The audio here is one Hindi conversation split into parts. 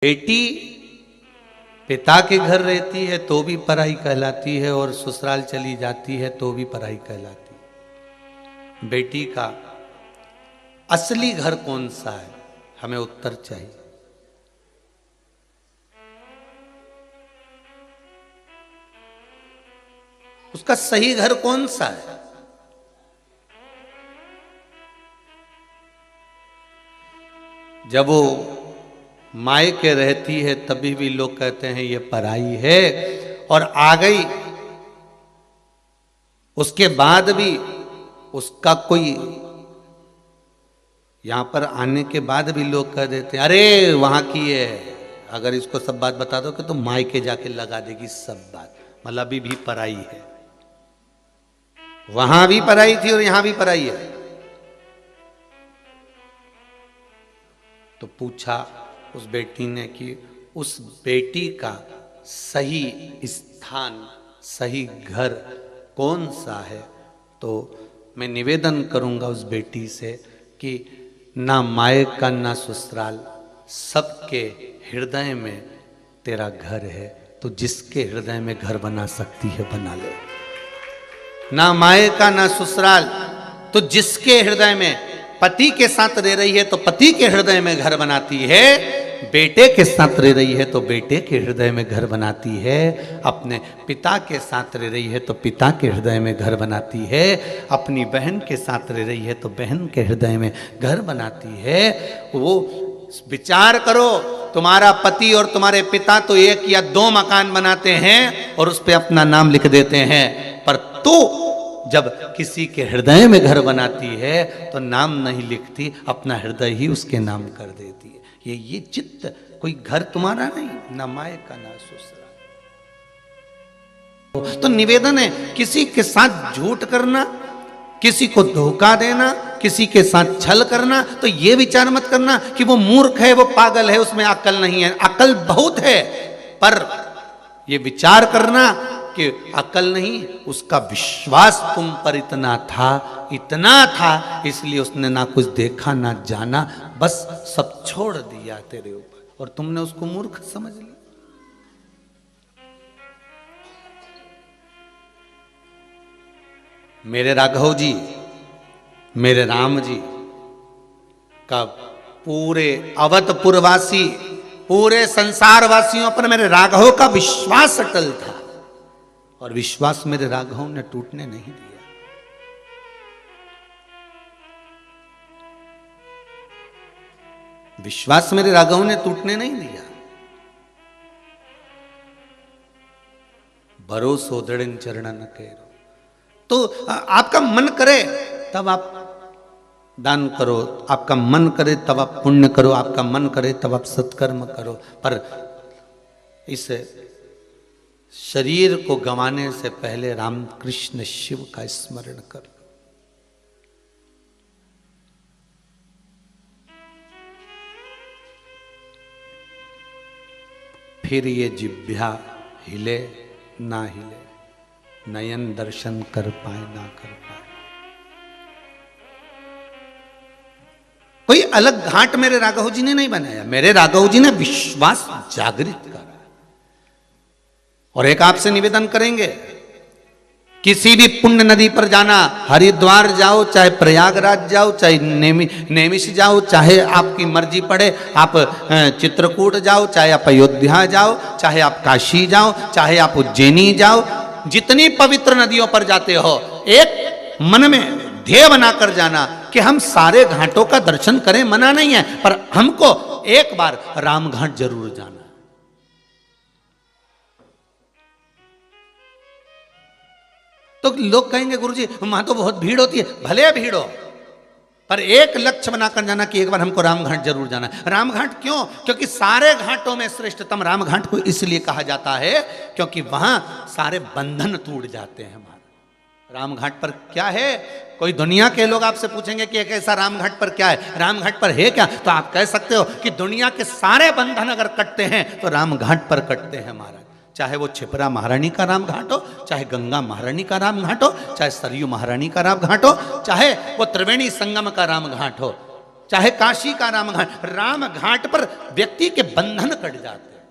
बेटी पिता के घर रहती है तो भी पराई कहलाती है और ससुराल चली जाती है तो भी पराई कहलाती है। बेटी का असली घर कौन सा है, हमें उत्तर चाहिए। उसका सही घर कौन सा है? जब वो मायके रहती है तभी भी लोग कहते हैं ये पराई है, और आ गई उसके बाद भी उसका कोई, यहां पर आने के बाद भी लोग कह देते हैं अरे वहां की है। अगर इसको सब बात बता दो कि तो मायके जाके लगा देगी सब बात, मतलब अभी भी पराई है। वहां भी पराई थी और यहां भी पराई है। तो पूछा उस बेटी ने कि उस बेटी का सही स्थान, सही घर कौन सा है? तो मैं निवेदन करूंगा उस बेटी से कि ना मायका ना ससुराल, सबके हृदय में तेरा घर है। तो जिसके हृदय में घर बना सकती है बना ले। ना मायका ना ससुराल, तो जिसके हृदय में पति के साथ रह रही है तो पति के हृदय में घर बनाती है, बेटे के साथ रह रही है तो बेटे के हृदय में घर बनाती है, अपने पिता के साथ रह रही है तो पिता के हृदय में घर बनाती है, अपनी बहन के साथ रह रही है तो बहन के हृदय में घर बनाती है। वो विचार करो, तुम्हारा पति और तुम्हारे पिता तो एक या दो मकान बनाते हैं और उस पर अपना नाम लिख देते हैं, पर तू जब किसी के हृदय में घर बनाती है तो नाम नहीं लिखती, अपना हृदय ही उसके नाम कर देती है। ये चित्त, कोई घर तुम्हारा नहीं, ना मायका ना ससुराल। तो निवेदन है, किसी के साथ झूठ करना, किसी को धोखा देना, किसी के साथ छल करना, तो ये विचार मत करना कि वो मूर्ख है, वो पागल है, उसमें अक्ल नहीं है। अक्ल बहुत है, पर ये विचार करना कि अकल नहीं, उसका विश्वास तुम पर इतना था, इसलिए उसने ना कुछ देखा ना जाना, बस सब छोड़ दिया तेरे ऊपर और तुमने उसको मूर्ख समझ लिया। मेरे राघव जी, मेरे राम जी का पूरे अवधपुरवासी, पूरे संसार वासियों पर मेरे राघव का विश्वास अटल था, और विश्वास मेरे राघव ने टूटने नहीं दिया। विश्वास मेरे राघव ने टूटने नहीं दिया। भरोसो दृढ़ चरणन केरो। तो आपका मन करे तब आप दान करो, आपका मन करे तब आप पुण्य करो, आपका मन करे तब आप सत्कर्म करो, पर इस शरीर को गंवाने से पहले रामकृष्ण शिव का स्मरण कर। फिर ये जिह्वा हिले ना हिले, नयन दर्शन कर पाए ना कर पाए। कोई अलग घाट मेरे राघव जी ने नहीं बनाया, मेरे राघव जी ने विश्वास जागृत करा। और एक आपसे निवेदन करेंगे, किसी भी पुण्य नदी पर जाना, हरिद्वार जाओ, चाहे प्रयागराज जाओ, चाहे नेमिष जाओ, चाहे आपकी मर्जी पड़े, आप चित्रकूट जाओ, चाहे आप अयोध्या जाओ, चाहे आप काशी जाओ, चाहे आप उज्जैनी जाओ, जितनी पवित्र नदियों पर जाते हो, एक मन में ध्येय बनाकर जाना कि हम सारे घाटों का दर्शन करें, मना नहीं है, पर हमको एक बार राम घाट जरूर जाना। तो लोग कहेंगे गुरुजी वहां तो बहुत भीड़ होती है, भले भीड़ हो, पर एक लक्ष्य बनाकर जाना कि एक बार हमको रामघाट जरूर जाना है। रामघाट क्यों? क्योंकि सारे घाटों में श्रेष्ठतम रामघाट को इसलिए कहा जाता है क्योंकि वहां सारे बंधन टूट जाते हैं हमारे। रामघाट पर क्या है? कोई दुनिया के लोग आपसे पूछेंगे कि एक ऐसा रामघाट पर क्या है, रामघाट पर है क्या, तो आप कह सकते हो कि दुनिया के सारे बंधन अगर कटते हैं तो रामघाट पर कटते हैं महाराज। चाहे वो छिपरा महारानी का रामघाट हो, चाहे गंगा महारानी का रामघाट हो, चाहे सरयू महारानी का रामघाट हो, चाहे वो त्रिवेणी संगम का रामघाट हो, चाहे काशी का राम घाट पर व्यक्ति के बंधन कट जाते हैं,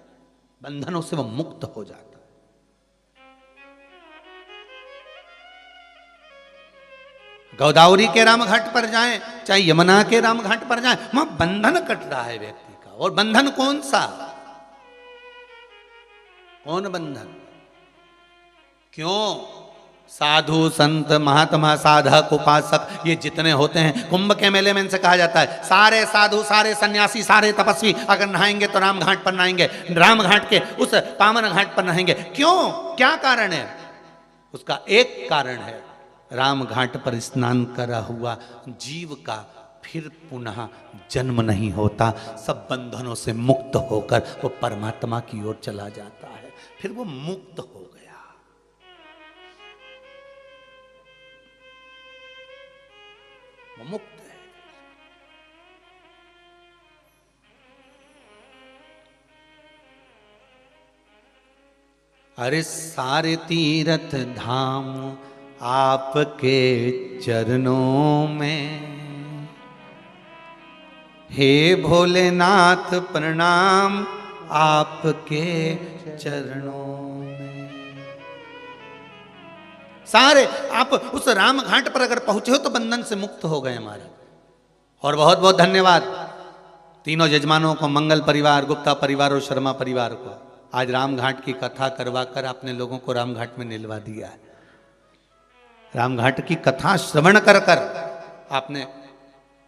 बंधनों से वो मुक्त हो जाता है। गोदावरी के राम घाट पर जाएं, चाहे यमुना के राम घाट पर जाएं, वहां बंधन कट रहा है व्यक्ति का। और बंधन कौन सा? कौन बंधन? क्यों? साधु संत महात्मा साधक उपासक ये जितने होते हैं, कुंभ के मेले में इनसे कहा जाता है सारे साधु सारे सन्यासी सारे तपस्वी अगर नहाएंगे तो राम घाट पर नहाएंगे, राम घाट के उस पावन घाट पर नहाएंगे। क्यों? क्या कारण है? उसका एक कारण है, राम घाट पर स्नान करा हुआ जीव का फिर पुनः जन्म नहीं होता, सब बंधनों से मुक्त होकर वो परमात्मा की ओर चला जाता है, फिर वो मुक्त हो गया। वो मुक्त है। अरे सारे तीर्थ धाम आपके चरणों में, हे भोलेनाथ प्रणाम आपके चरणों में। सारे आप उस राम घाट पर अगर पहुंचे हो तो बंधन से मुक्त हो गए महाराज। और बहुत बहुत धन्यवाद तीनों यजमानों को, मंगल परिवार, गुप्ता परिवार और शर्मा परिवार को। आज राम घाट की कथा करवा कर आपने लोगों को राम घाट में निलवा दिया है। राम घाट की कथा श्रवण कर कर आपने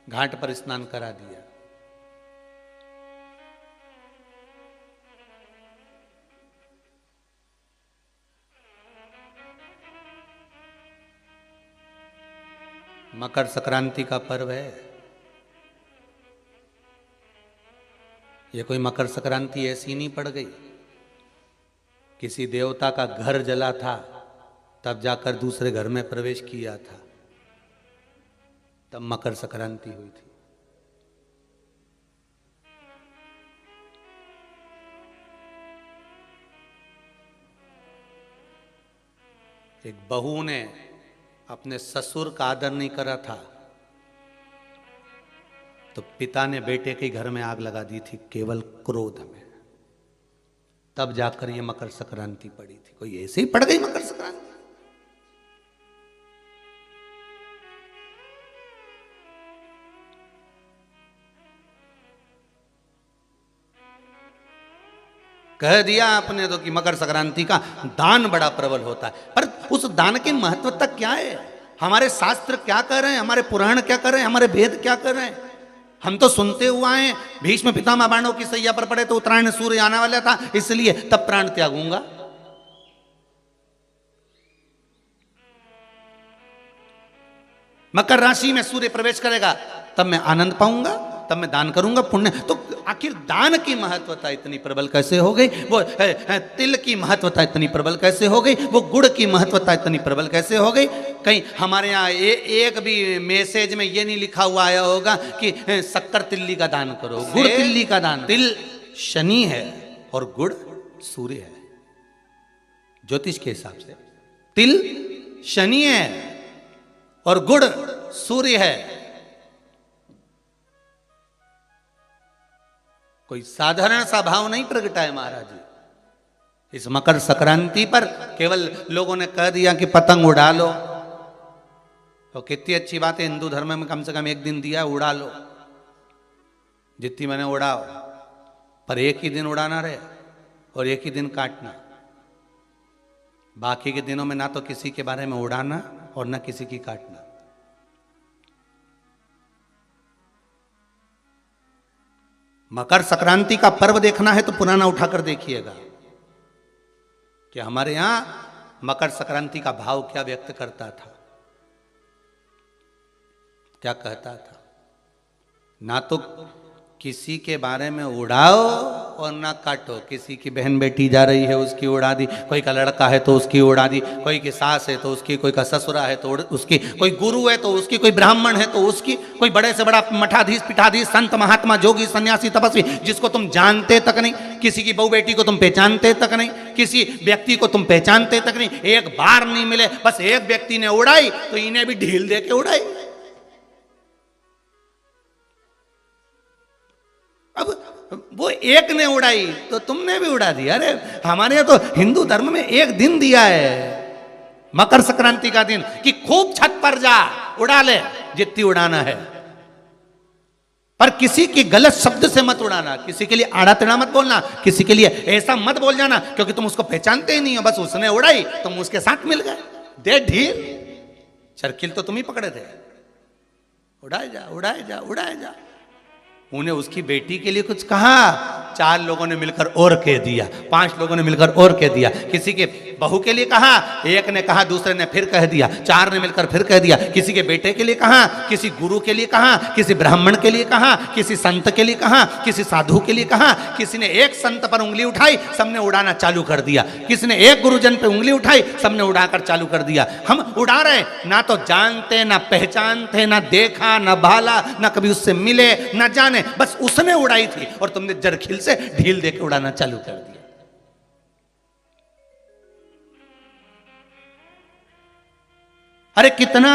घाट पर स्नान करा दिया। मकर संक्रांति का पर्व है। ये कोई मकर संक्रांति ऐसी नहीं पड़ गई, किसी देवता का घर जला था तब जाकर दूसरे घर में प्रवेश किया था, तब मकर संक्रांति हुई थी। एक बहू ने अपने ससुर का आदर नहीं करा था तो पिता ने बेटे के घर में आग लगा दी थी, केवल क्रोध में। तब जाकर ये मकर संक्रांति पड़ी थी। कोई ऐसे ही पड़ गई मकर संक्रांति? कह दिया आपने तो कि मकर संक्रांति का दान बड़ा प्रबल होता है, पर उस दान की महत्वता क्या है? हमारे शास्त्र क्या कर रहे हैं, हमारे पुराण क्या कर रहे हैं, हमारे वेद क्या कर रहे हैं? हम तो सुनते हुआ हैं भीष्म पितामह बाणों की सैया पर पड़े तो उत्तरायण सूर्य आने वाला था इसलिए तब प्राण त्यागूंगा। मकर राशि में सूर्य प्रवेश करेगा तब मैं आनंद पाऊंगा, तब मैं दान करूंगा पुण्य। तो आखिर दान की महत्वता इतनी प्रबल कैसे हो गई? वो तिल की महत्वता इतनी प्रबल कैसे हो गई? वो गुड़ की महत्वता इतनी प्रबल कैसे हो गई? कहीं हमारे यहाँ एक भी मैसेज में ये नहीं लिखा हुआ आया होगा कि शक्कर तिल्ली का दान करो, गुड़ तिल्ली का दान। तिल शनि है और गुड़ सूर्य है। ज्योतिष के हिसाब से तिल शनि है और गुड़ सूर्य है। कोई साधारण सा भाव नहीं प्रगटा है महाराज जी। इस मकर संक्रांति पर केवल लोगों ने कह दिया कि पतंग उड़ा लो, तो कितनी अच्छी बात है, हिंदू धर्म में कम से कम एक दिन दिया, उड़ा लो जितनी मैंने उड़ाओ, पर एक ही दिन उड़ाना रहे और एक ही दिन काटना। बाकी के दिनों में ना तो किसी के बारे में उड़ाना और ना किसी की काटना। मकर संक्रांति का पर्व देखना है तो पुराना उठाकर देखिएगा कि हमारे यहां मकर संक्रांति का भाव क्या व्यक्त करता था, क्या कहता था। ना तो किसी के बारे में उड़ाओ और ना काटो। किसी की बहन बेटी जा रही है उसकी उड़ा दी, कोई का लड़का है तो उसकी उड़ा दी, कोई की सास है तो उसकी, कोई का ससुरा है तो उसकी, कोई गुरु है तो उसकी, कोई ब्राह्मण है तो उसकी, कोई बड़े से बड़ा मठाधीश पीठाधीश संत महात्मा जोगी सन्यासी तपस्वी जिसको तुम जानते तक नहीं, किसी की बहू बेटी को तुम पहचानते तक नहीं, किसी व्यक्ति को तुम पहचानते तक नहीं, एक बार नहीं मिले, बस एक व्यक्ति ने उड़ाई तो इन्हें भी ढील दे के उड़ाई। अब वो एक ने उड़ाई तो तुमने भी उड़ा दी। अरे हमारे यहाँ तो हिंदू धर्म में एक दिन दिया है, मकर संक्रांति का दिन, कि खूब छत पर जा उड़ा ले जितनी उड़ाना है, पर किसी की गलत शब्द से मत उड़ाना, किसी के लिए आड़ा टेढ़ा मत बोलना, किसी के लिए ऐसा मत बोल जाना क्योंकि तुम उसको पहचानते ही नहीं हो, बस उसने उड़ाई तुम उसके साथ मिल गए। दे ढील, चरखिल तो तुम ही पकड़े थे। उड़ाए जा उड़ाए जा उड़ाए जा। उन्हें उसकी बेटी के लिए कुछ कहा, 4 लोगों ने मिलकर और कह दिया, 5 लोगों ने मिलकर और कह दिया। किसी के बहू के लिए कहा, एक ने कहा, दूसरे ने फिर कह दिया, 4 ने मिलकर फिर कह दिया। किसी के बेटे के लिए कहा, किसी गुरु के लिए कहा, किसी ब्राह्मण के लिए कहा, किसी संत के लिए कहा, किसी साधु के लिए कहा। किसी ने एक संत पर उंगली उठाई, सबने उड़ाना चालू कर दिया। किसी ने एक गुरुजन पे उंगली उठाई, सबने उड़ाकर चालू कर दिया। हम उड़ा रहे, ना तो जानते ना पहचानते, ना देखा ना भाला, ना कभी उससे मिले ना जाने, बस उसने उड़ाई थी और तुमने जरखिल से ढील देकर उड़ाना चालू कर दिया। अरे कितना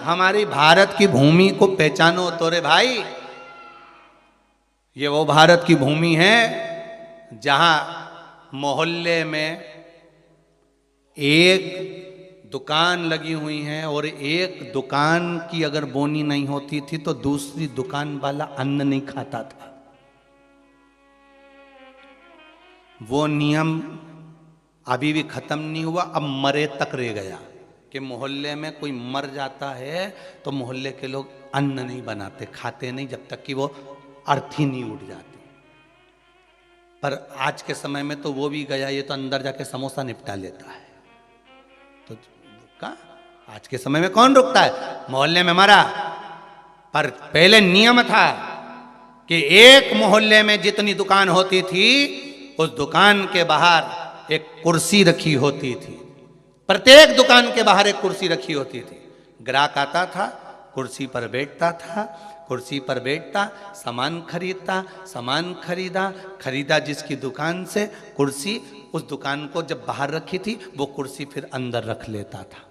हमारी भारत की भूमि को पहचानो तो रे भाई। ये वो भारत की भूमि है जहां मोहल्ले में एक दुकान लगी हुई है और एक दुकान की अगर बोनी नहीं होती थी तो दूसरी दुकान वाला अन्न नहीं खाता था। वो नियम अभी भी खत्म नहीं हुआ, अब मरे तक रह गया कि मोहल्ले में कोई मर जाता है तो मोहल्ले के लोग अन्न नहीं बनाते, खाते नहीं जब तक कि वो अर्थी नहीं उठ जाती। पर आज के समय में तो वो भी गया, ये तो अंदर जाके समोसा निपटा लेता है। तो आज के समय में कौन रुकता है? मोहल्ले में मरा, पर पहले नियम था कि एक मोहल्ले में जितनी दुकान होती थी उस दुकान के बाहर एक कुर्सी रखी होती थी। प्रत्येक दुकान के बाहर एक कुर्सी रखी होती थी। ग्राहक आता था, कुर्सी पर बैठता था, कुर्सी पर बैठता, सामान खरीदता, सामान खरीदा जिसकी दुकान से कुर्सी, उस दुकान को जब बाहर रखी थी वो कुर्सी फिर अंदर रख लेता था।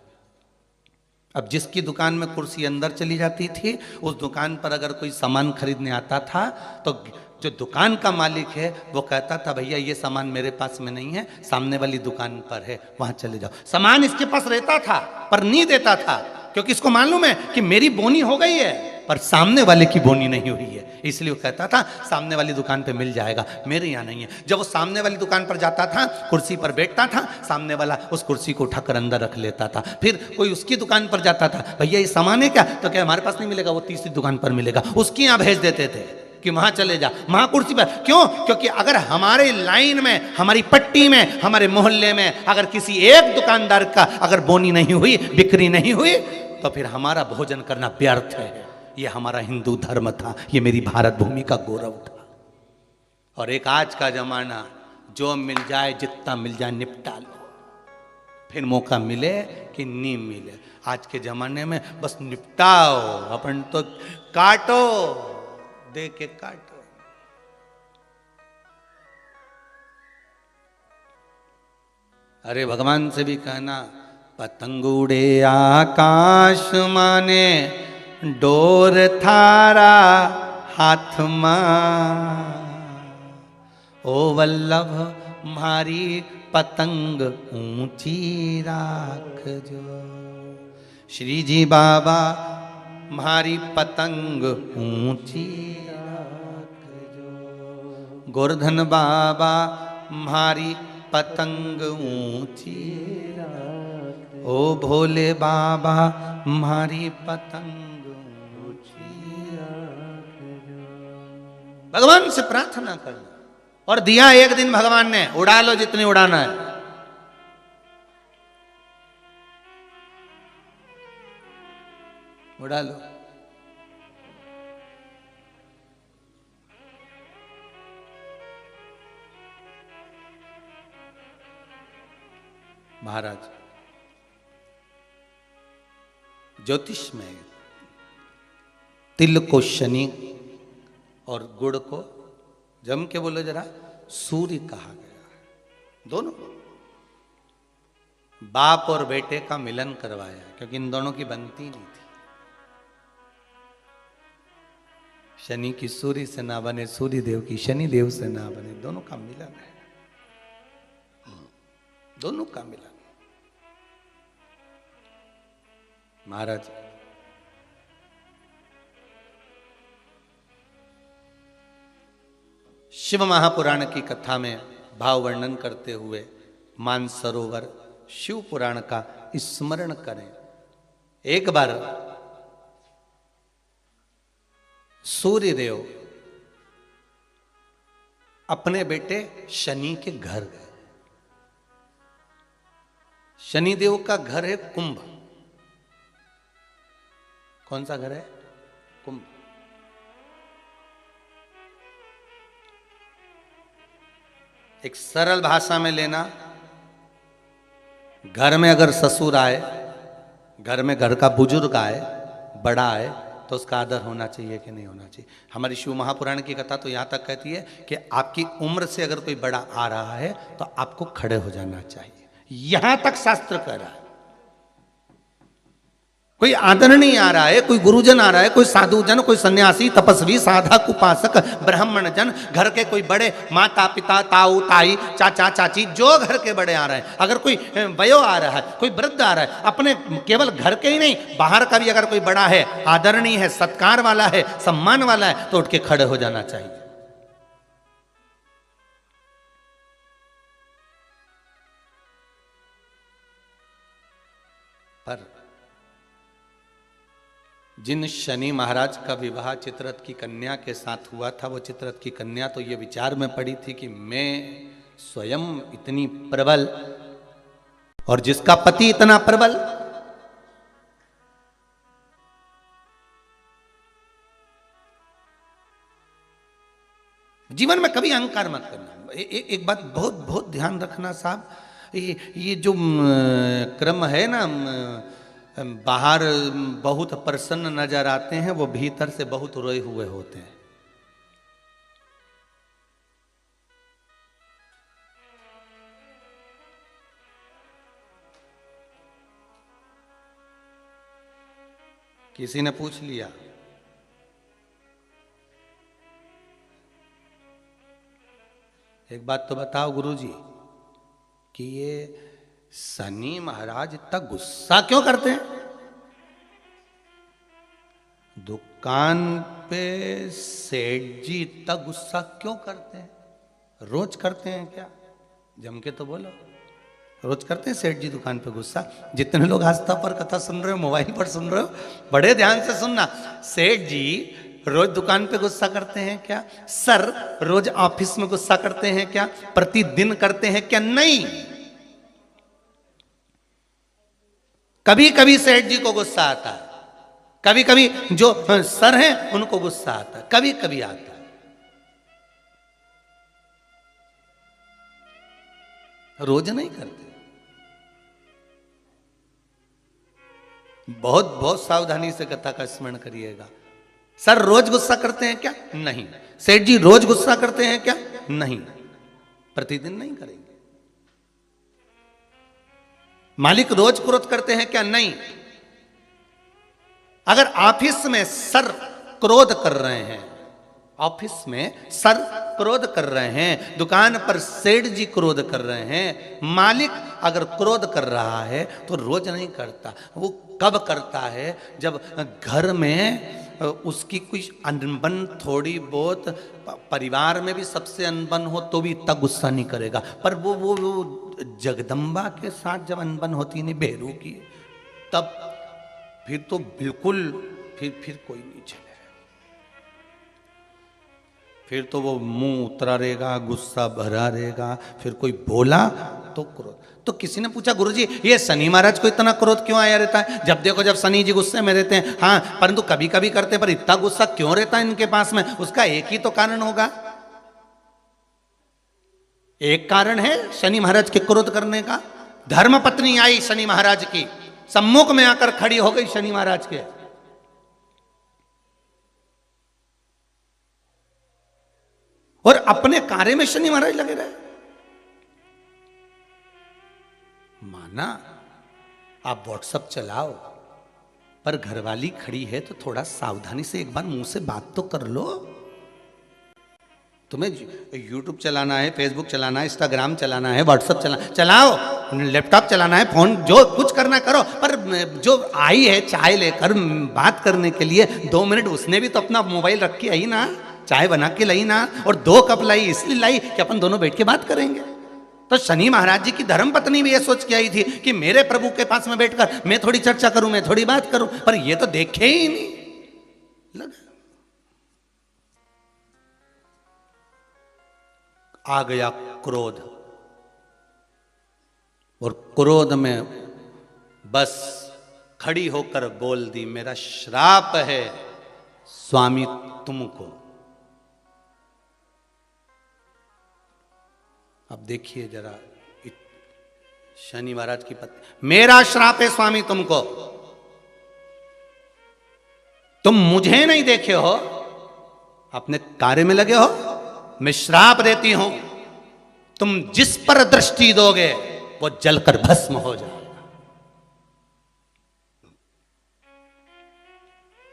अब जिसकी दुकान में कुर्सी अंदर चली जाती थी, उस दुकान पर अगर कोई सामान खरीदने आता था तो जो दुकान का मालिक है वो कहता था, भैया ये सामान मेरे पास में नहीं है, सामने वाली दुकान पर है, वहां चले जाओ। सामान इसके पास रहता था पर नहीं देता था, क्योंकि इसको मालूम है कि मेरी बोनी हो गई है पर सामने वाले की बोनी नहीं हुई है, इसलिए वो कहता था सामने वाली दुकान पे मिल जाएगा, मेरे यहाँ नहीं है। जब वो सामने वाली दुकान पर जाता था, कुर्सी पर बैठता था, सामने वाला उस कुर्सी को उठाकर अंदर रख लेता था। फिर कोई उसकी दुकान पर जाता था, भैया ये सामान है क्या? तो क्या हमारे पास नहीं मिलेगा, वो तीसरी दुकान पर मिलेगा, उसकी यहाँ भेज देते थे कि वहां चले जा, वहां कुर्सी पर। क्यों? क्योंकि अगर हमारे लाइन में, हमारी पट्टी में, हमारे मोहल्ले में अगर किसी एक दुकानदार का अगर बोनी नहीं हुई, बिक्री नहीं हुई, तो फिर हमारा भोजन करना व्यर्थ है। ये हमारा हिंदू धर्म था, ये मेरी भारत भूमि का गौरव था। और एक आज का जमाना, जो मिल जाए जितना मिल जाए निपटा लो, फिर मौका मिले कि नहीं मिले। आज के जमाने में बस निपटाओ, अपन तो काटो, दे के काटो। अरे भगवान से भी कहना, पतंग उड़े आकाश माने, डोर थारा हाथ मां, ओ वल्लभ मारी पतंग ऊंची राख जो। श्री जी बाबा मारी पतंग ऊंची राख जो। गोवर्धन बाबा मारी पतंग ऊंची राख, ओ भोले बाबा मारी पतंग ऊंची राख जो। भगवान से प्रार्थना करना। और दिया एक दिन भगवान ने, उड़ा लो जितनी उड़ाना है। उड़ा लो। महाराज ज्योतिष में तिल को शनि और गुड़ को, जम के बोलो जरा, सूर्य कहा गया है। दोनों बाप और बेटे का मिलन करवाया, क्योंकि इन दोनों की बनती नहीं थी। शनि की सूर्य से ना बने, सूर्य देव की शनि देव से ना बने, दोनों का मिलन है, दोनों का मिलन। महाराज शिव महापुराण की कथा में भाव वर्णन करते हुए मानसरोवर शिव पुराण का स्मरण करें। एक बार सूर्यदेव अपने बेटे शनि के घर गए। शनिदेव का घर है कुंभ। कौन सा घर है? कुंभ। एक सरल भाषा में लेना, घर में अगर ससुर आए, घर में घर का बुजुर्ग आए, बड़ा आए, तो उसका आदर होना चाहिए कि नहीं होना चाहिए। हमारी शिव महापुराण की कथा तो यहां तक कहती है कि आपकी उम्र से अगर कोई बड़ा आ रहा है तो आपको खड़े हो जाना चाहिए, यहां तक शास्त्र कह रहा है। कोई आदरणीय आ रहा है, कोई गुरुजन आ रहा है, कोई साधु जन, कोई सन्यासी, तपस्वी, साधक, उपासक, ब्राह्मण जन, घर के कोई बड़े, माता पिता, ताऊ ताई, चाचा चाची, जो घर के बड़े आ रहे हैं, अगर कोई वयो आ रहा है, कोई वृद्ध आ रहा है, अपने केवल घर के ही नहीं बाहर का भी अगर कोई बड़ा है, आदरणीय है, सत्कार वाला है, सम्मान वाला है, तो उठ के खड़े हो जाना चाहिए। पर जिन शनि महाराज का विवाह चित्ररथ की कन्या के साथ हुआ था, वो चित्ररथ की कन्या तो ये विचार में पड़ी थी कि मैं स्वयं इतनी प्रबल और जिसका पति इतना प्रबल, जीवन में कभी अहंकार मत करना। एक बात बहुत बहुत ध्यान रखना साहब, ये जो क्रम है ना, बाहर बहुत प्रसन्न नजर आते हैं, वो भीतर से बहुत रोए हुए होते हैं। किसी ने पूछ लिया, एक बात तो बताओ गुरुजी कि ये शनि महाराज इतना गुस्सा क्यों करते हैं? दुकान पे सेठ जी इतना गुस्सा क्यों करते हैं? रोज करते हैं क्या? जम के तो बोलो, रोज करते हैं सेठ जी दुकान पे गुस्सा? जितने लोग आस्था पर कथा सुन रहे हो, मोबाइल पर सुन रहे हो, बड़े ध्यान से सुनना। सेठ जी रोज दुकान पे गुस्सा करते हैं क्या? सर रोज ऑफिस में गुस्सा करते हैं क्या? प्रतिदिन करते हैं क्या? नहीं। कभी कभी सेठ जी को गुस्सा आता है, कभी कभी जो सर हैं उनको गुस्सा आता है, कभी कभी आता है, रोज नहीं करते। बहुत बहुत सावधानी से कथा का स्मरण करिएगा। सर रोज गुस्सा करते हैं क्या? नहीं। सेठ जी रोज गुस्सा करते हैं क्या? नहीं। प्रतिदिन नहीं करेंगे। मालिक रोज क्रोध करते हैं क्या? नहीं। अगर ऑफिस में सर क्रोध कर रहे हैं, ऑफिस में सर क्रोध कर रहे हैं, दुकान पर सेठ जी क्रोध कर रहे हैं, मालिक अगर क्रोध कर रहा है तो रोज नहीं करता। वो कब करता है? जब घर में उसकी कुछ अनबन थोड़ी बहुत, परिवार में भी सबसे अनबन हो तो भी इतना गुस्सा नहीं करेगा। पर वो जगदम्बा के साथ जब अनबन होती नहीं बेरू की, तब फिर तो बिल्कुल फिर कोई नहीं चलेगा। फिर तो वो मुंह उतरा रहेगा, गुस्सा भरा रहेगा, फिर कोई बोला तो क्रोध। तो किसी ने पूछा गुरुजी ये शनि महाराज को इतना क्रोध क्यों आया रहता है? जब देखो जब शनि जी गुस्से में रहते हैं, हाँ परंतु कभी कभी करते हैं, पर इतना गुस्सा क्यों रहता है इनके पास में? उसका एक ही तो कारण होगा। एक कारण है शनि महाराज के क्रोध करने का। धर्म पत्नी आई शनि महाराज की, सम्मुख में आकर खड़ी हो गई शनि महाराज के, और अपने कार्य में शनि महाराज लगे रहे। माना आप व्हाट्सएप चलाओ, पर घरवाली खड़ी है तो थोड़ा सावधानी से एक बार मुंह से बात तो कर लो। तुम्हें यूट्यूब चलाना है, फेसबुक चलाना है, इंस्टाग्राम चलाना है, व्हाट्सएप चलाओ, लैपटॉप चलाना है, फोन जो कुछ करना करो, पर जो आई है चाय लेकर बात करने के लिए 2 मिनट, उसने भी तो अपना मोबाइल रख के आई ना, चाय बना के लाई ना, और 2 कप लाई इसलिए लाई कि अपन दोनों बैठ के बात करेंगे। तो शनि महाराज जी की धर्म पत्नी भी ये सोच के आई थी कि मेरे प्रभु के पास में बैठकर मैं थोड़ी चर्चा करूं, मैं थोड़ी बात करूं, पर ये तो देखे ही नहीं लगा। आ गया क्रोध, और क्रोध में बस खड़ी होकर बोल दी, मेरा श्राप है स्वामी तुमको। अब देखिए जरा शनि महाराज की पत्नी, मेरा श्राप है स्वामी तुमको, तुम मुझे नहीं देखे हो, अपने कार्य में लगे हो, मैं श्राप देती हूं, तुम जिस पर दृष्टि दोगे वो जलकर भस्म हो जाएगा।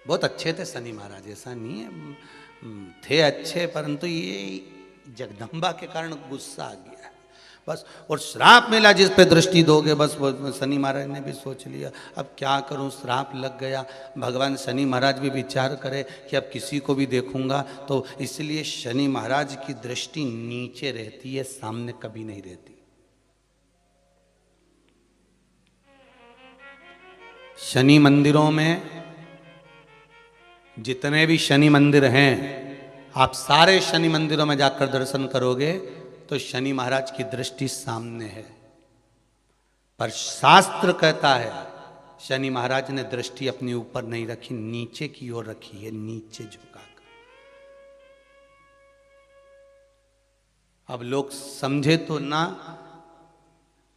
बहुत अच्छे थे शनि महाराज, ऐसा नहीं है, थे अच्छे, परंतु ये जगदम्बा के कारण गुस्सा आ गया बस, और श्राप मिला जिस पे दृष्टि दोगे, बस वो शनि महाराज ने भी सोच लिया अब क्या करूं, श्राप लग गया। भगवान शनि महाराज भी विचार करे कि अब किसी को भी देखूंगा तो, इसलिए शनि महाराज की दृष्टि नीचे रहती है, सामने कभी नहीं रहती। शनि मंदिरों में जितने भी शनि मंदिर हैं, आप सारे शनि मंदिरों में जाकर दर्शन करोगे तो शनि महाराज की दृष्टि सामने है, पर शास्त्र कहता है शनि महाराज ने दृष्टि अपने ऊपर नहीं रखी, नीचे की ओर रखी है, नीचे झुकाकर। अब लोग समझे तो ना,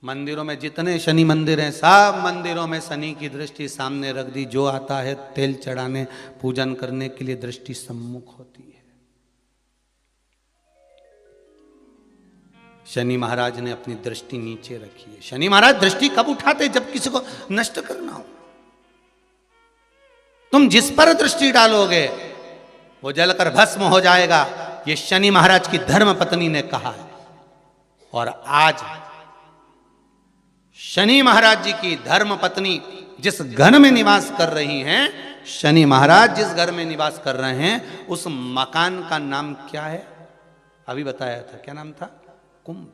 मंदिरों में जितने शनि मंदिर हैं सब मंदिरों में शनि की दृष्टि सामने रख दी, जो आता है तेल चढ़ाने पूजन करने के लिए दृष्टि सम्मुख होती है। शनि महाराज ने अपनी दृष्टि नीचे रखी है। शनि महाराज दृष्टि कब उठाते, जब किसी को नष्ट करना हो। तुम जिस पर दृष्टि डालोगे वो जलकर भस्म हो जाएगा, ये शनि महाराज की धर्म पत्नी ने कहा है। और आज शनि महाराज जी की धर्म पत्नी जिस घर में निवास कर रही हैं, शनि महाराज जिस घर में निवास कर रहे हैं, उस मकान का नाम क्या है? अभी बताया था, क्या नाम था? कुंभ।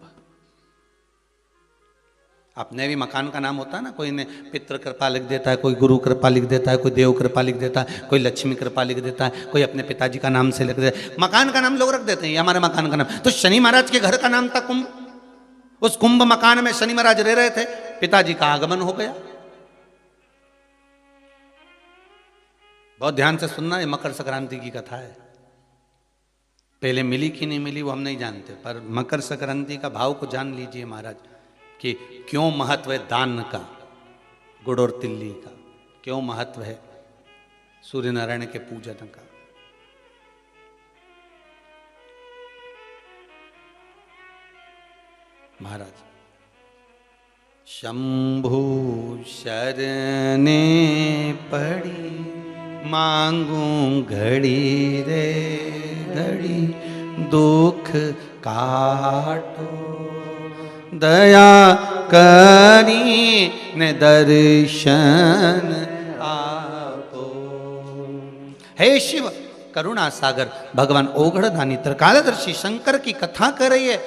अपने भी मकान का नाम होता है ना, कोई ने पितृ कृपा लिख देता है, कोई गुरु कृपा लिख देता है, कोई देव कृपा लिख देता है, कोई लक्ष्मी कृपा लिख देता है, कोई अपने पिताजी का नाम से लिख देता है। मकान का नाम लोग रख देते हैं, ये हमारे मकान का नाम। तो शनि महाराज के घर का नाम था कुंभ। उस कुंभ मकान में शनि महाराज रह रहे थे, पिताजी का आगमन हो गया। बहुत ध्यान से सुनना, ये मकर संक्रांति की कथा है। पहले मिली कि नहीं मिली वो हम नहीं जानते, पर मकर संक्रांति का भाव को जान लीजिए महाराज, कि क्यों महत्व है दान का, गुड़ और तिल्ली का, क्यों महत्व है सूर्य नारायण के पूजन का। महाराज, शंभु शरणे पड़ी मांगू घड़ी रे घड़ी, दुख काटो दया करी ने दर्शन आपो। हे शिव करुणा सागर भगवान ओघड़दानी त्रिकालदर्शी शंकर की कथा कर रही है।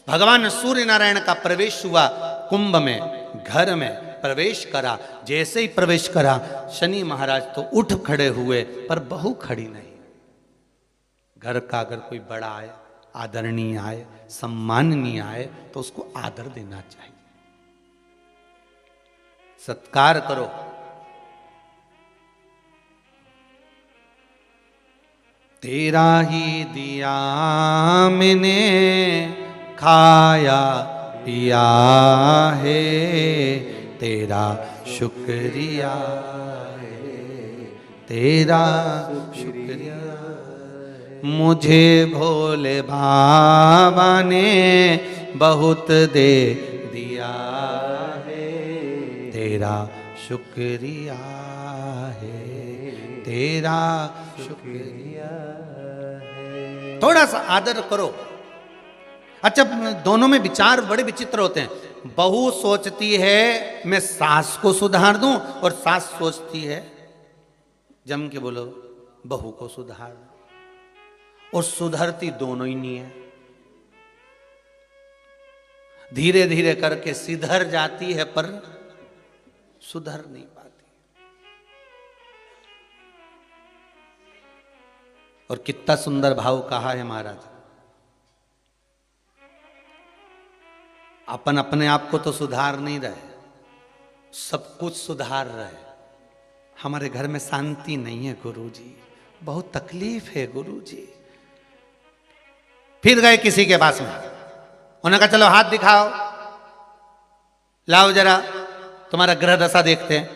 भगवान सूर्य नारायण का प्रवेश हुआ कुंभ में, घर में प्रवेश करा। जैसे ही प्रवेश करा, शनि महाराज तो उठ खड़े हुए, पर बहू खड़ी नहीं। घर का अगर कोई बड़ा आए, आदरणीय आए, सम्माननीय आए, तो उसको आदर देना चाहिए, सत्कार करो। तेरा ही दिया मैंने खाया पिया है, तेरा शुक्रिया है, तेरा शुक्रिया। मुझे भोले बाबा ने बहुत दे दिया है, तेरा शुक्रिया है, तेरा शुक्रिया है। थोड़ा सा आदर करो। अच्छा, दोनों में विचार बड़े विचित्र होते हैं। बहू सोचती है मैं सास को सुधार दूं, और सास सोचती है, जम के बोलो, बहू को सुधार। और सुधरती दोनों ही नहीं है। धीरे धीरे करके सिधर जाती है पर सुधर नहीं पाती। और कितना सुंदर भाव कहा है महाराज, अपन अपने आप को तो सुधार नहीं रहे, सब कुछ सुधार रहे। हमारे घर में शांति नहीं है गुरुजी, बहुत तकलीफ है गुरुजी। फिर गए किसी के पास में, उन्होंने कहा चलो हाथ दिखाओ, लाओ जरा तुम्हारा ग्रह दशा देखते हैं।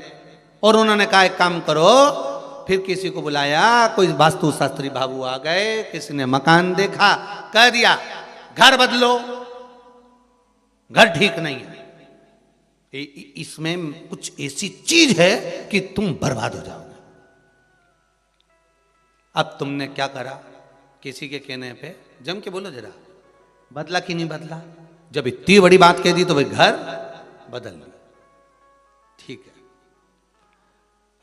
और उन्होंने कहा एक काम करो, फिर किसी को बुलाया, कोई वास्तु शास्त्री बाबू आ गए, किसी ने मकान देखा, कह दिया घर बदलो, घर ठीक नहीं है, इसमें कुछ ऐसी चीज है कि तुम बर्बाद हो जाओगे। अब तुमने क्या करा, किसी के कहने पे जम के बोलो जरा, बदला कि नहीं बदला? जब इतनी बड़ी बात कह दी तो भाई घर बदल लिया, ठीक है।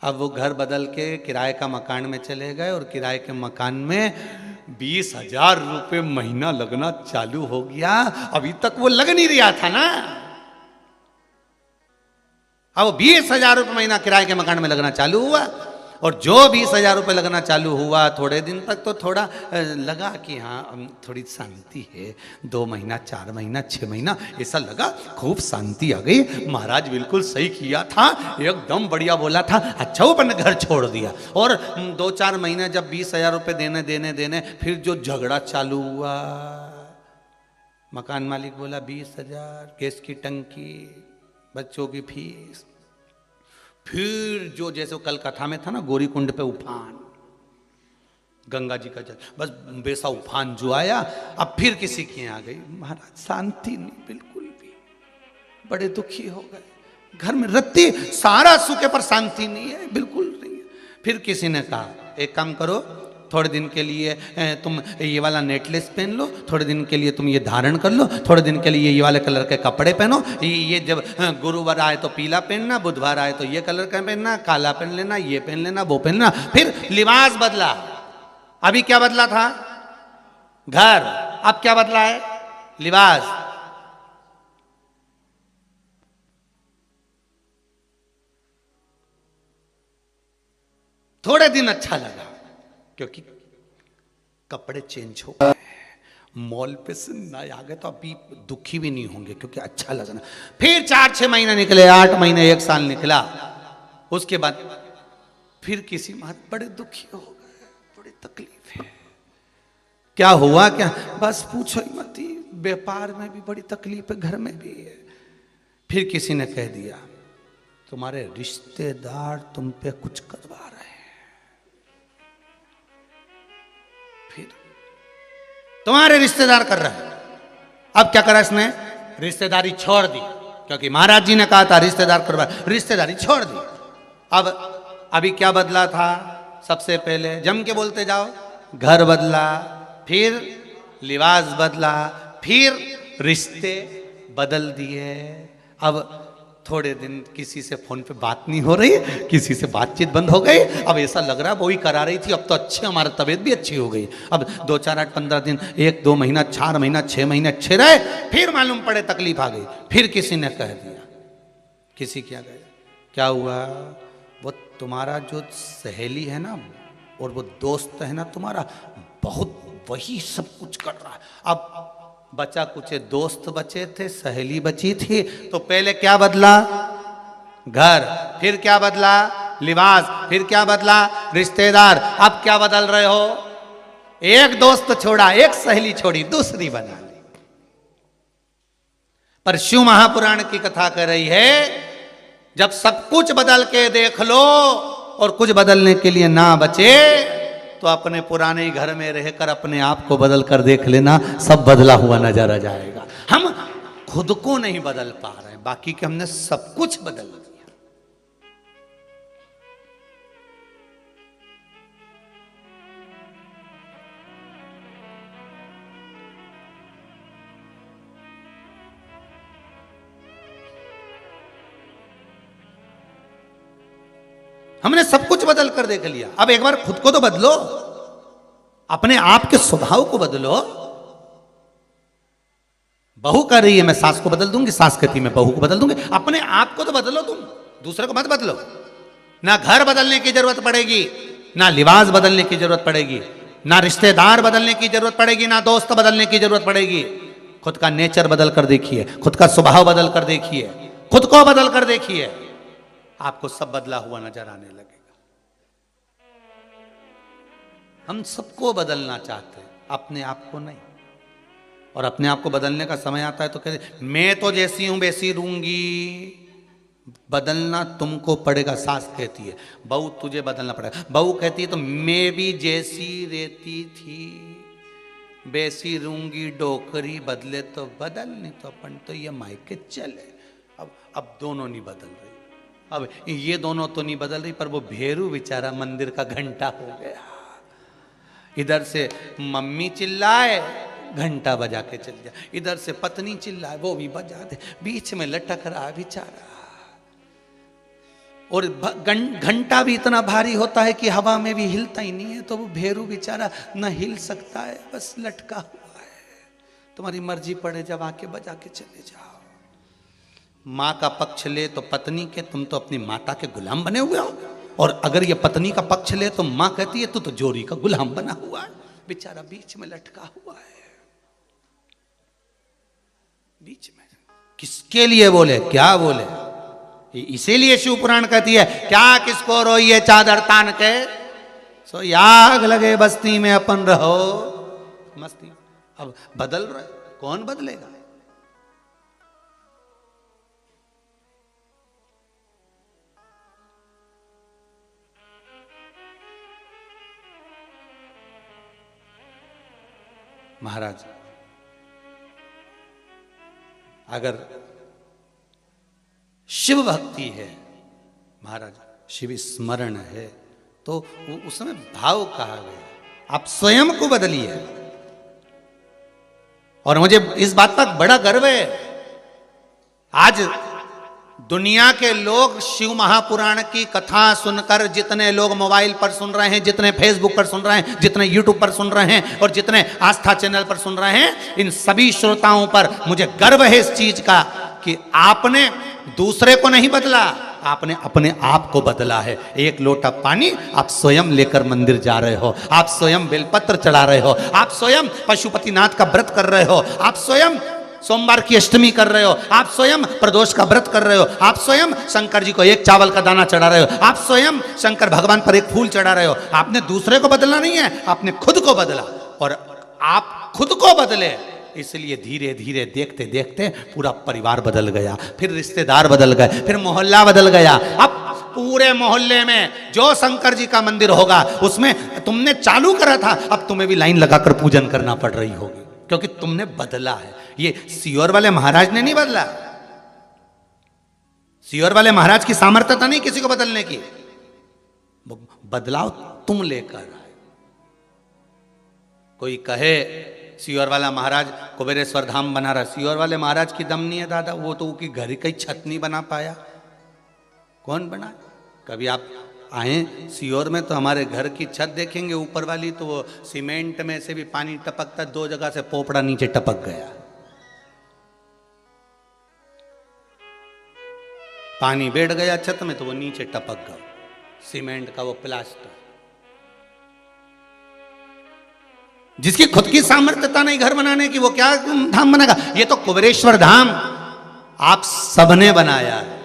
अब वो घर बदल के किराए का मकान में चले गए, और किराए के मकान में 20,000 रुपये महीना लगना चालू हो गया। अभी तक वो लग नहीं रहा था ना, अब 20,000 रुपये महीना किराए के मकान में लगना चालू हुआ। और जो 20,000 रुपये लगना चालू हुआ, थोड़े दिन तक तो थोड़ा लगा कि हाँ थोड़ी शांति है, 2 महीना 4 महीना 6 महीना ऐसा लगा, खूब शांति आ गई। महाराज बिल्कुल सही किया था, एकदम बढ़िया बोला था। अच्छा वो अपन ने घर छोड़ दिया। और 2-4 महीने जब 20,000 रुपये देने, फिर जो झगड़ा चालू हुआ, मकान मालिक बोला 20,000, गैस की टंकी, बच्चों की फीस। फिर जो जैसे कल कथा में था ना, गौरी कुंड पे उफान, गंगा जी का जल, बस वैसा उफान जो आया। अब फिर किसी के यहाँ आ गई, महाराज शांति नहीं बिल्कुल भी, बड़े दुखी हो गए। घर में रत्ती सारा सुखे पर शांति नहीं है, बिल्कुल नहीं है। फिर किसी ने कहा एक काम करो, थोड़े दिन के लिए तुम ये वाला नेकलेस पहन लो, थोड़े दिन के लिए तुम ये धारण कर लो, थोड़े दिन के लिए ये वाले कलर के कपड़े पहनो। ये जब गुरुवार आए तो पीला पहनना, बुधवार आए तो ये कलर का पहनना, काला पहन लेना, ये पहन लेना, वो पहनना। फिर लिबास बदला। अभी क्या बदला था? घर। अब क्या बदला है? लिबास। थोड़े दिन अच्छा लगा क्योंकि कपड़े चेंज हो गए, मॉल पे से नए आ गए, तो अभी दुखी भी नहीं होंगे क्योंकि अच्छा लगना। फिर 4-6 महीने निकले, 8 महीने, 1 साल निकला। उसके बाद फिर किसी बात बड़े दुखी हो गए, बड़ी तकलीफ है। क्या हुआ? क्या? बस पूछो ही मत, व्यापार में भी बड़ी तकलीफ है, घर में भी है। फिर किसी ने कह दिया तुम्हारे रिश्तेदार तुम पे कुछ करवा रहे हैं। फिर तुम्हारे रिश्तेदार कर रहे हैं। अब क्या करा इसने? रिश्तेदारी छोड़ दी, क्योंकि महाराज जी ने कहा था रिश्तेदार करवा, रिश्तेदारी छोड़ दी। अब अभी क्या बदला था? सबसे पहले जम के बोलते जाओ, घर बदला, फिर लिबास बदला, फिर रिश्ते बदल दिए। अब थोड़े दिन किसी से फोन पे बात नहीं हो रही, किसी से बातचीत बंद हो गई। अब ऐसा लग रहा है वो ही करा रही थी, अब तो अच्छे, हमारा तबीयत भी अच्छी हो गई। अब 2, 4, 8, 15 दिन, 1-2 महीना, 4 महीना, 6 महीने अच्छे रहे, फिर मालूम पड़े तकलीफ आ गई। फिर किसी ने कह दिया, किसी क्या गया, क्या हुआ? वो तुम्हारा जो सहेली है ना, और वो दोस्त है ना तुम्हारा, बहुत वही सब कुछ कर रहा है। अब बचा कुछ दोस्त बचे थे, सहेली बची थी, तो पहले क्या बदला? घर। फिर क्या बदला? लिबास। फिर क्या बदला? रिश्तेदार। अब क्या बदल रहे हो? एक दोस्त छोड़ा, एक सहेली छोड़ी, दूसरी बना ली। पर शिव महापुराण की कथा कर रही है, जब सब कुछ बदल के देख लो और कुछ बदलने के लिए ना बचे, तो अपने पुराने घर में रहकर अपने आप को बदल कर देख लेना, सब बदला हुआ नजर आ जाएगा। हम खुद को नहीं बदल पा रहे हैं, बाकी के हमने सब कुछ बदल दिया। हमने सब कुछ बदल कर देख लिया। अब एक बार खुद को तो बदलो, अपने आप के स्वभाव को बदलो। बहू कर रही है मैं सास को बदल दूंगी, सास कहती मैं बहू को बदल दूंगी। अपने आप को तो बदलो, तुम दूसरे को मत बदलो। ना घर बदलने की जरूरत पड़ेगी, ना लिबास बदलने की जरूरत पड़ेगी, ना रिश्तेदार बदलने की जरूरत पड़ेगी, ना दोस्त बदलने की जरूरत पड़ेगी। खुद का नेचर बदल कर देखिए, खुद का स्वभाव बदल कर देखिए, खुद को बदल कर देखिए, आपको सब बदला हुआ नजर आने लगेगा। हम सबको बदलना चाहते हैं, अपने आप को नहीं। और अपने आप को बदलने का समय आता है तो कहते मैं तो जैसी हूं वैसी रहूंगी। बदलना तुमको पड़ेगा, सास कहती है। बहू तुझे बदलना पड़ेगा। बहू कहती है तो मैं भी जैसी रहती थी वैसी रहूंगी, डोकरी बदले तो बदल, नहीं तो अपन तो ये मायके चले। अब दोनों नहीं बदल रही, अब ये दोनों तो नहीं बदल रही, पर वो भेरू बेचारा मंदिर का घंटा हो गया। इधर से मम्मी चिल्लाए, घंटा बजा के चल जाए, इधर से पत्नी चिल्लाए, वो भी बजा दे, बीच में लटक रहा बेचारा। और घंटा भी इतना भारी होता है कि हवा में भी हिलता ही नहीं है, तो वो भेरू बेचारा न हिल सकता है, बस लटका हुआ है। तुम्हारी मर्जी पड़े जब आके बजा के चले जाओ। माँ का पक्ष ले तो पत्नी के, तुम तो अपनी माता के गुलाम बने हुए हो। और अगर ये पत्नी का पक्ष ले तो माँ कहती है तू तो जोरी का गुलाम बना हुआ है। बेचारा बीच में लटका हुआ है, बीच में। किसके लिए बोले, क्या बोले? इसीलिए शिव पुराण कहती है क्या किसको रोइए चादर तान के, सो याग लगे बस्ती में अपन रहो मस्ती। अब बदल रहे, कौन बदलेगा? महाराज अगर शिव भक्ति है, महाराज शिव स्मरण है, तो उसमें भाव कहा गया आप स्वयं को बदलिए। और मुझे इस बात का बड़ा गर्व है, आज दुनिया के लोग शिव महापुराण की कथा सुनकर, जितने लोग मोबाइल पर सुन रहे हैं, जितने फेसबुक पर सुन रहे हैं, जितने यूट्यूब पर सुन रहे हैं और जितने आस्था चैनल पर सुन रहे हैं, इन सभी श्रोताओं पर मुझे गर्व है इस चीज का कि आपने दूसरे को नहीं बदला, आपने अपने आप को बदला है। एक लोटा पानी आप स्वयं लेकर मंदिर जा रहे हो, आप स्वयं बेलपत्र चढ़ा रहे हो, आप स्वयं पशुपतिनाथ का व्रत कर रहे हो, आप स्वयं सोमवार की अष्टमी कर रहे हो, आप स्वयं प्रदोष का व्रत कर रहे हो, आप स्वयं शंकर जी को एक चावल का दाना चढ़ा रहे हो, आप स्वयं शंकर भगवान पर एक फूल चढ़ा रहे हो। आपने दूसरे को बदलना नहीं है, आपने खुद को बदला। और आप खुद को बदले, इसलिए धीरे धीरे देखते देखते पूरा परिवार बदल गया, फिर रिश्तेदार बदल गए, फिर मोहल्ला बदल गया। अब पूरे मोहल्ले में जो शंकर जी का मंदिर होगा उसमें तुमने चालू करा था, अब तुम्हें भी लाइन लगाकर पूजन करना पड़ रही होगी, क्योंकि तुमने बदला है। ये सियोर वाले महाराज ने नहीं बदला। सियोर वाले महाराज की सामर्थ्यता नहीं किसी को बदलने की, बदलाव तुम लेकर आए। कोई कहे सियोर वाला महाराज कुबेरेश्वर धाम बना रहा, सियोर वाले महाराज की दम नहीं है दादा, वो तो उसकी घर की छत नहीं बना पाया। कौन बना? कभी आप आए सियोर में तो हमारे घर की छत देखेंगे ऊपर वाली, तो वो सीमेंट में से भी पानी टपकता, 2 जगह से पोपड़ा नीचे टपक गया, पानी बैठ गया छत में तो वो नीचे टपक गया, सीमेंट का वो प्लास्टर। जिसकी खुद की सामर्थ्यता नहीं घर बनाने की, वो क्या धाम बनेगा? ये तो कुबेरेश्वर धाम आप सबने बनाया है,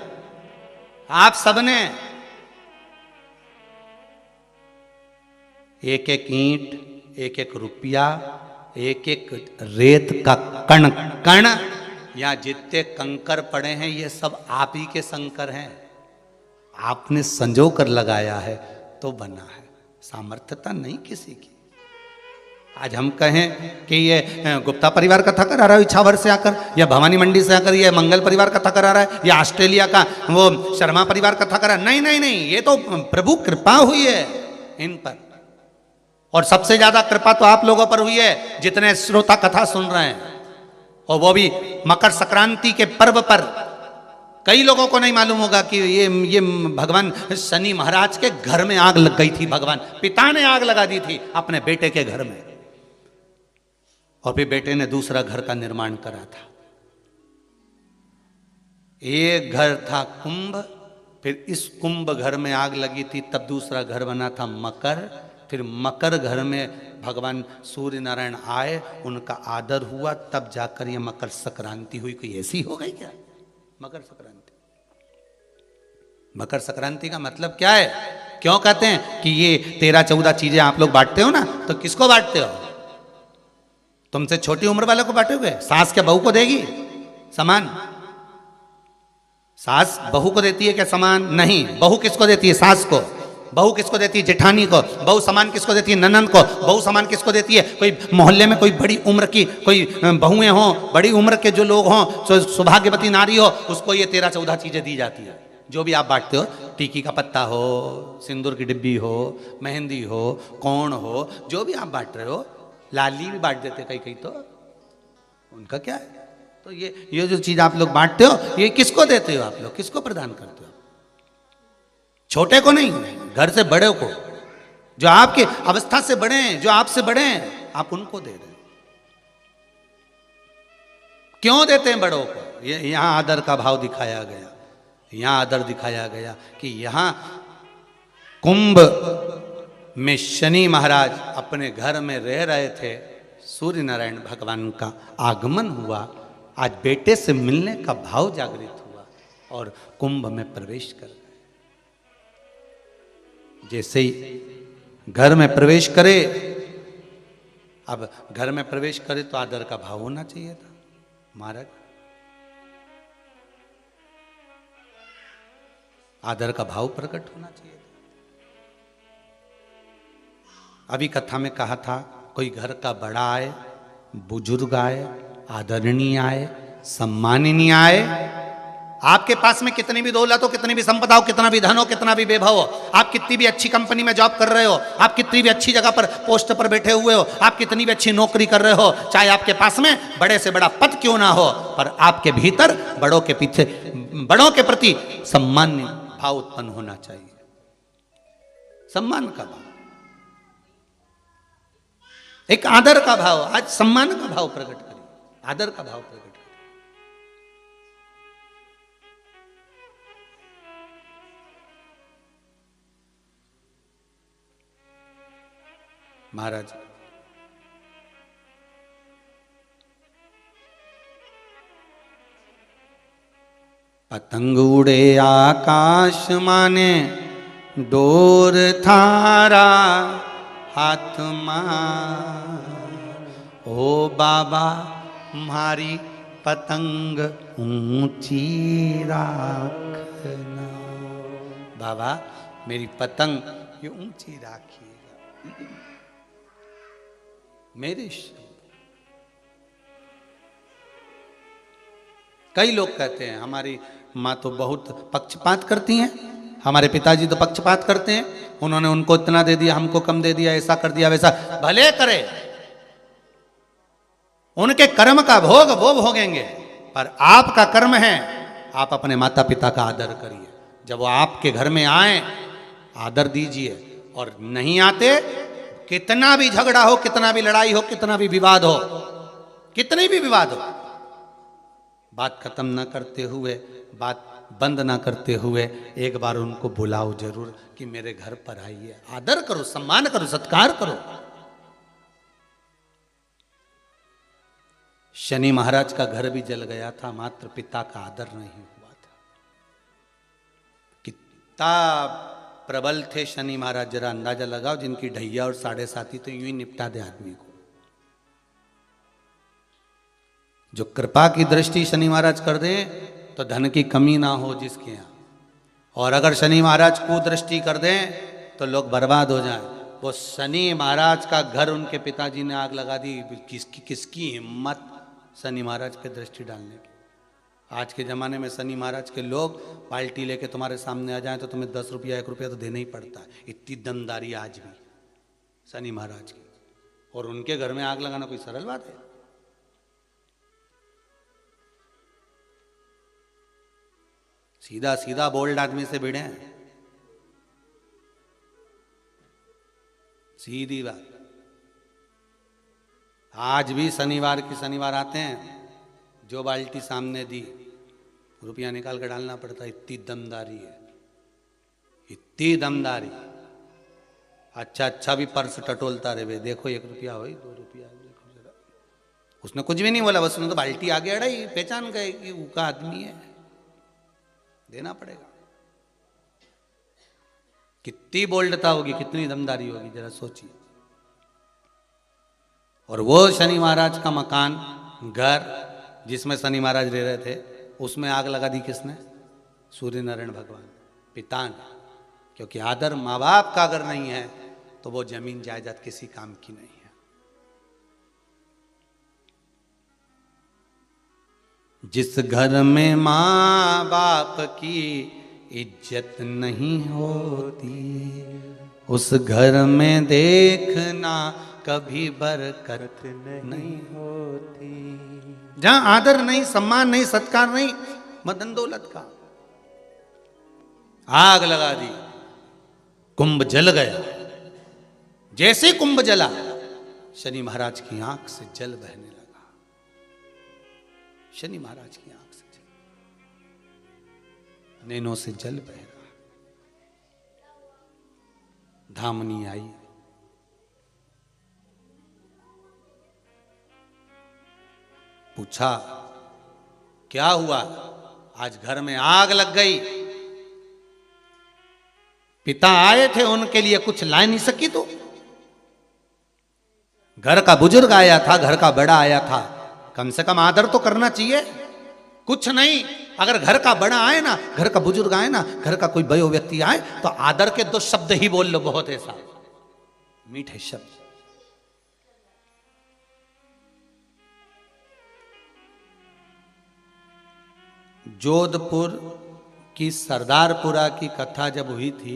आप सबने। एक एक ईंट, एक एक रुपया, एक एक रेत का कण कण, या जितने कंकर पड़े हैं ये सब आप ही के शंकर हैं, आपने संजो कर लगाया है तो बना है, सामर्थ्यता नहीं किसी की। आज हम कहें कि ये गुप्ता परिवार कथा करा रहा है इछावर से आकर, या भवानी मंडी से आकर ये मंगल परिवार कथा करा रहा है, या ऑस्ट्रेलिया का वो शर्मा परिवार कथा करा, नहीं नहीं नहीं, ये तो प्रभु कृपा हुई है इन पर। और सबसे ज्यादा कृपा तो आप लोगों पर हुई है जितने श्रोता कथा सुन रहे हैं, और वो भी मकर संक्रांति के पर्व पर कई लोगों को नहीं मालूम होगा कि ये भगवान शनि महाराज के घर में आग लग गई थी। भगवान पिता ने आग लगा दी थी अपने बेटे के घर में, और फिर बेटे ने दूसरा घर का निर्माण करा था। एक घर था कुंभ, फिर इस कुंभ घर में आग लगी थी, तब दूसरा घर बना था मकर। फिर मकर घर में भगवान सूर्य नारायण आए, उनका आदर हुआ, तब जाकर ये मकर संक्रांति हुई। कोई ऐसी हो गई क्या मकर संक्रांति? मकर संक्रांति का मतलब क्या है? क्यों कहते हैं कि ये 13-14 चीजें आप लोग बांटते हो ना, तो किसको बांटते हो? तुमसे छोटी उम्र वाले को बांटोगे? सास क्या बहू को देगी समान? सास बहू को देती है क्या समान? नहीं। बहू किसको देती है? सास को। बहू किसको देती है? जेठानी को। बहू समान किसको देती है? ननंद को। बहू समान किसको देती है? कोई मोहल्ले में कोई बड़ी उम्र की कोई बहुएं हों, बड़ी उम्र के जो लोग हों, सौभाग्यवती नारी हो, उसको ये 13-14 चीजें दी जाती है। जो भी आप बांटते हो, टीकी का पत्ता हो, सिंदूर की डिब्बी हो, मेहंदी हो, कोण हो, जो भी आप बांट रहे हो, लाली भी बांट देते कई तो, उनका क्या है? तो ये जो चीज आप लोग बांटते हो, ये किसको देते हो आप लोग? किसको प्रदान करते हो? छोटे को नहीं, घर से बड़े को, जो आपके अवस्था से बड़े हैं, जो आपसे बड़े हैं, आप उनको दे रहे हैं। क्यों देते हैं बड़ों को? यहां आदर का भाव दिखाया गया, यहां आदर दिखाया गया कि यहां कुंभ में शनि महाराज अपने घर में रह रहे थे, सूर्य नारायण भगवान का आगमन हुआ, आज बेटे से मिलने का भाव जागृत हुआ और कुंभ में प्रवेश कर गए। जैसे ही घर में प्रवेश करे, अब घर में प्रवेश करे तो आदर का भाव होना चाहिए था महाराज, आदर का भाव प्रकट होना चाहिए था। अभी कथा में कहा था, कोई घर का बड़ा आए, बुजुर्ग आए, आदरणीय आए, सम्माननीय आए, आपके पास में कितनी भी दौलत हो, कितनी भी संपदा हो, कितना भी धन हो, कितना भी वैभव हो, आप कितनी भी अच्छी कंपनी में जॉब कर रहे हो, आप कितनी भी अच्छी जगह पर पोस्ट पर बैठे हुए हो, आप कितनी भी अच्छी नौकरी कर रहे हो, चाहे आपके पास में बड़े से बड़ा पद क्यों ना हो, पर आपके भीतर बड़ों के पीछे, बड़ों के प्रति सम्मान भाव उत्पन्न होना चाहिए। सम्मान का भाव, एक आदर का भाव। आज सम्मान का भाव प्रकट करिए, आदर का भाव प्रकट करिए। महाराज पतंग उड़े आकाश माने, डोर थारा हाथ मार, ओ बाबा मारी पतंग ऊंची राखना। बाबा मेरी पतंग ये ऊंची राखिएगा। मेरे कई लोग कहते हैं हमारी माँ तो बहुत पक्षपात करती हैं, हमारे पिताजी तो पक्षपात करते हैं, उन्होंने उनको इतना दे दिया, हमको कम दे दिया, ऐसा कर दिया, वैसा। भले करे, उनके कर्म का भोग वो भोगेंगे, पर आपका कर्म है, आप अपने माता पिता का आदर करिए। जब वो आपके घर में आए, आदर दीजिए, और नहीं आते, कितना भी झगड़ा हो, कितना भी लड़ाई हो, कितना भी विवाद हो, कितनी भी विवाद हो, बात खत्म ना करते हुए, बात बंद ना करते हुए, एक बार उनको बुलाओ जरूर कि मेरे घर पर आइए। आदर करो, सम्मान करो, सत्कार करो। शनि महाराज का घर भी जल गया था, मात्र पिता का आदर नहीं हुआ था। कितना प्रबल थे शनि महाराज, जरा अंदाजा लगाओ। जिनकी ढैया और 7.5 तो यूं ही निपटा दे आदमी को। जो कृपा की दृष्टि शनि महाराज कर दे तो धन की कमी ना हो जिसके यहाँ, और अगर शनि महाराज को दृष्टि कर दें तो लोग बर्बाद हो जाएं। वो शनि महाराज का घर उनके पिताजी ने आग लगा दी। किसकी हिम्मत शनि महाराज पे दृष्टि डालने की। आज के ज़माने में शनि महाराज के लोग पाल्टी लेके तुम्हारे सामने आ जाएं तो तुम्हें 10 रुपया 1 रुपया तो देना ही पड़ता है। इतनी दमदारी आज भी शनि महाराज की, और उनके घर में आग लगाना कोई सरल बात है? सीधा सीधा बोल्ड आदमी से भिड़े हैं, सीधी बात। आज भी शनिवार की शनिवार आते हैं, जो बाल्टी सामने दी रुपया निकाल कर डालना पड़ता है। इतनी दमदारी है, इतनी दमदारी। अच्छा अच्छा भी पर्स टटोलता रहे, देखो 1 रुपया हो 2 रुपया, देखो जरा। उसने कुछ भी नहीं बोला, बस उसने तो बाल्टी आगे अड़ाई, पहचान गए कि वो का आदमी है, देना पड़ेगा। कितनी बोल्डता होगी, कितनी दमदारी होगी, जरा सोचिए। और वो शनि महाराज का मकान, घर जिसमें शनि महाराज रह रहे थे, उसमें आग लगा दी किसने? सूर्य नारायण भगवान, पिता ने। क्योंकि आदर माँ बाप का अगर नहीं है तो वो जमीन जायदाद किसी काम की नहीं है। जिस घर में माँ बाप की इज्जत नहीं होती, उस घर में देखना कभी बरकत नहीं होती। जहां आदर नहीं, सम्मान नहीं, सत्कार नहीं, मदन दौलत का। आग लगा दी, कुंभ जल गया। जैसे कुंभ जला, शनि महाराज की आंख से जल बहने लगा। शनि महाराज की आंख से जल, नैनों से जल बह रहा। धामनी आई, पूछा क्या हुआ? आज घर में आग लग गई। पिता आए थे, उनके लिए कुछ ला नहीं सकी तो? घर का बुजुर्ग आया था, घर का बड़ा आया था, कम से कम आदर तो करना चाहिए। कुछ नहीं, अगर घर का बड़ा आए ना, घर का बुजुर्ग आए ना, घर का कोई बयो व्यक्ति आए तो आदर के 2 शब्द ही बोल लो, बहुत ऐसा मीठे शब्द। जोधपुर की सरदारपुरा की कथा जब हुई थी,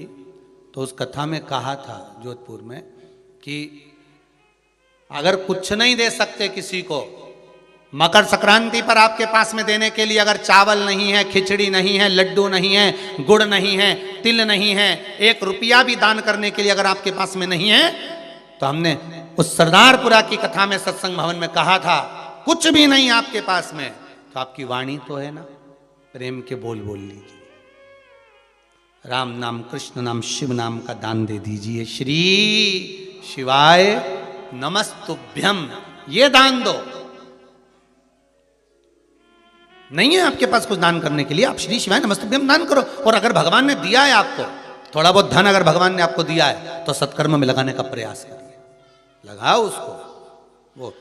तो उस कथा में कहा था जोधपुर में कि अगर कुछ नहीं दे सकते किसी को, मकर संक्रांति पर आपके पास में देने के लिए अगर चावल नहीं है, खिचड़ी नहीं है, लड्डू नहीं है, गुड़ नहीं है, तिल नहीं है, 1 रुपया भी दान करने के लिए अगर आपके पास में नहीं है, तो हमने उस सरदारपुरा की कथा में सत्संग भवन में कहा था, कुछ भी नहीं आपके पास में, तो आपकी वाणी तो है ना, प्रेम के बोल बोल लीजिए, राम नाम, कृष्ण नाम, शिव नाम का दान दे दीजिए। श्री शिवाय नमस्तुभ्यम, ये दान दो। नहीं है आपके पास कुछ दान करने के लिए, आप श्री शिवाय नमस्तुभ्यम दान करो। और अगर भगवान ने दिया है आपको थोड़ा बहुत धन, अगर भगवान ने आपको दिया है तो सत्कर्म में लगाने का प्रयास करिए, लगाओ उसको। वो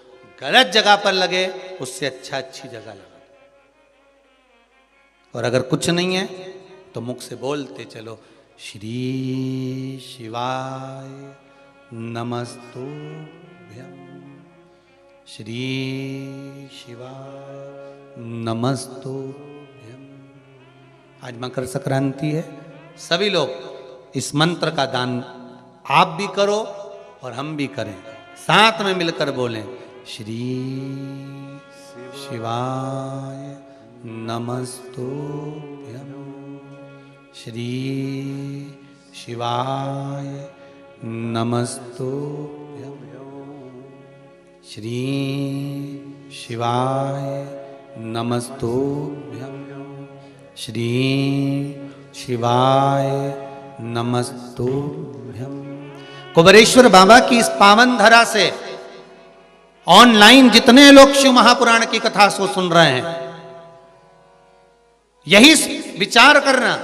गलत जगह पर लगे, उससे अच्छा अच्छी जगह लगा। और अगर कुछ नहीं है तो मुख से बोलते चलो, श्री शिवाय नमस्तुभ्यम, श्री शिवाय नमस्तुभ्यम। आज मकर संक्रांति है, सभी लोग इस मंत्र का दान आप भी करो और हम भी करें, साथ में मिलकर बोलें, श्री शिवाय नमस्तुभ्यम, श्री शिवाय नमस्तुभ्यम, श्री शिवाय नमस्तुभ्यम, श्री शिवाय नमस्तुभ्यम। कुबेरेश्वर बाबा की इस पावन धरा से ऑनलाइन जितने लोग शिव महापुराण की कथा को सुन रहे हैं, यही विचार करना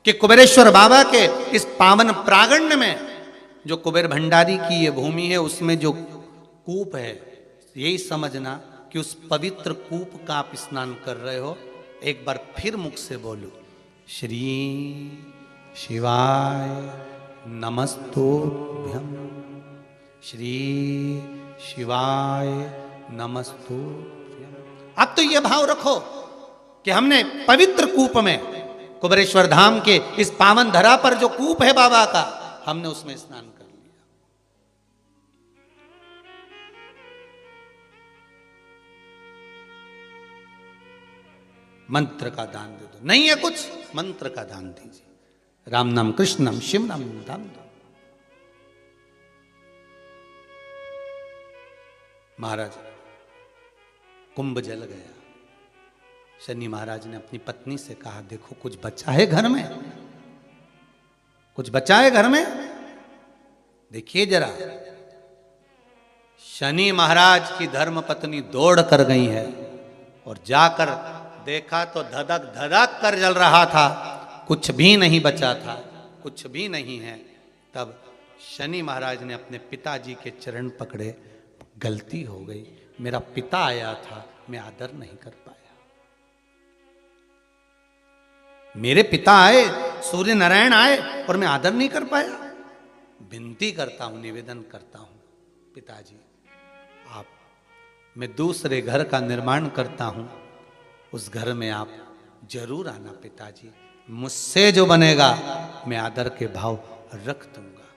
कि कुबेरेश्वर बाबा के इस पावन प्रांगण में जो कुबेर भंडारी की ये भूमि है, उसमें जो कूप है, यही समझना कि उस पवित्र कूप का आप स्नान कर रहे हो। एक बार फिर मुख से बोलो, श्री शिवाय नमस्तुभ्यम, श्री शिवाय नमस्तुभ्यम। अब तो ये भाव रखो कि हमने पवित्र कूप में, कुबेरेश्वर धाम के इस पावन धरा पर जो कूप है बाबा का, हमने उसमें स्नान कर लिया। मंत्र का दान दे दो, नहीं है कुछ, मंत्र का दान दीजिए, राम नाम, कृष्ण नाम, शिव नाम दान दो। महाराज कुंभ जल गया। शनि महाराज ने अपनी पत्नी से कहा, देखो कुछ बचा है घर में, कुछ बचा है घर में, देखिए जरा। शनि महाराज की धर्म पत्नी दौड़ कर गई है और जाकर देखा तो धधक धधक कर जल रहा था, कुछ भी नहीं बचा था, कुछ भी नहीं है। तब शनि महाराज ने अपने पिताजी के चरण पकड़े, गलती हो गई, मेरा पिता आया था, मैं आदर नहीं कर पाया। मेरे पिता आए, सूर्य नारायण आए और मैं आदर नहीं कर पाया। विनती करता हूं, निवेदन करता हूं, पिताजी आप, मैं दूसरे घर का निर्माण करता हूं, उस घर में आप जरूर आना पिताजी, मुझसे जो बनेगा मैं आदर के भाव रख दूंगा,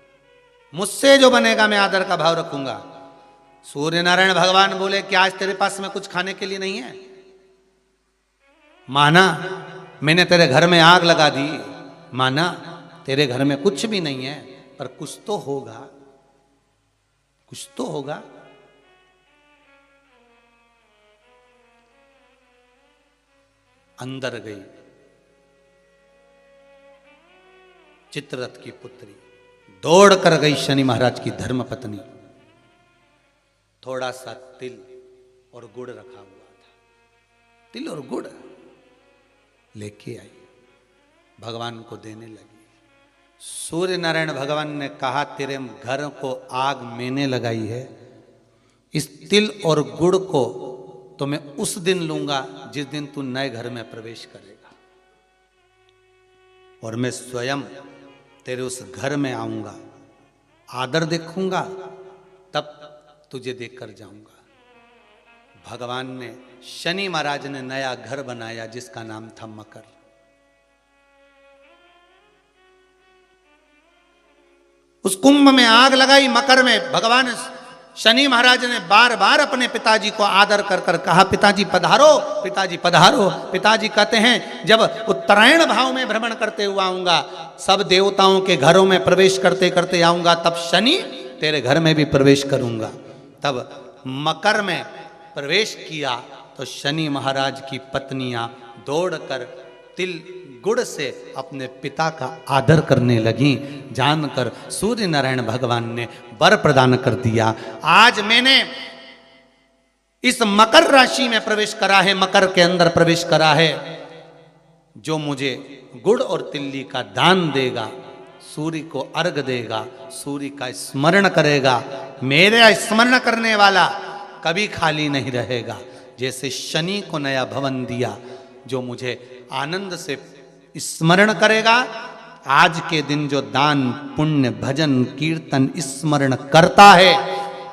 मुझसे जो बनेगा मैं आदर का भाव रखूंगा। सूर्य नारायण भगवान बोले कि आज तेरे पास में कुछ खाने के लिए नहीं है? माना मैंने तेरे घर में आग लगा दी, माना तेरे घर में कुछ भी नहीं है, पर कुछ तो होगा, कुछ तो होगा। अंदर गई चित्ररथ की पुत्री, दौड़ कर गई शनि महाराज की धर्म पत्नी। थोड़ा सा तिल और गुड़ रखा हुआ था, तिल और गुड़ लेके आई, भगवान को देने लगी। सूर्य नारायण भगवान ने कहा, तेरे घर को आग मैंने लगाई है, इस तिल और गुड़ को तो मैं उस दिन लूंगा जिस दिन तू नए घर में प्रवेश करेगा, और मैं स्वयं तेरे उस घर में आऊंगा, आदर देखूंगा, तब तुझे देखकर जाऊंगा। भगवान ने, शनि महाराज ने नया घर बनाया जिसका नाम था मकर। उस कुंभ में आग लगाई, मकर में भगवान शनि महाराज ने बार बार अपने पिताजी को आदर कर कर कहा, पिताजी पधारो, पिताजी पधारो। पिताजी कहते हैं, जब उत्तरायण भाव में भ्रमण करते हुए आऊंगा, सब देवताओं के घरों में प्रवेश करते करते आऊंगा, तब शनि तेरे घर में भी प्रवेश करूंगा। तब मकर में प्रवेश किया तो शनि महाराज की पत्नियां दौड़कर तिल गुड़ से अपने पिता का आदर करने लगी। जानकर सूर्य नारायण भगवान ने वर प्रदान कर दिया। आज मैंने इस मकर राशि में प्रवेश करा है, मकर के अंदर प्रवेश करा है, जो मुझे गुड़ और तिल्ली का दान देगा, सूर्य को अर्घ देगा, सूर्य का स्मरण करेगा, मेरा स्मरण करने वाला कभी खाली नहीं रहेगा। जैसे शनि को नया भवन दिया, जो मुझे आनंद से स्मरण करेगा, आज के दिन जो दान पुण्य भजन कीर्तन स्मरण करता है,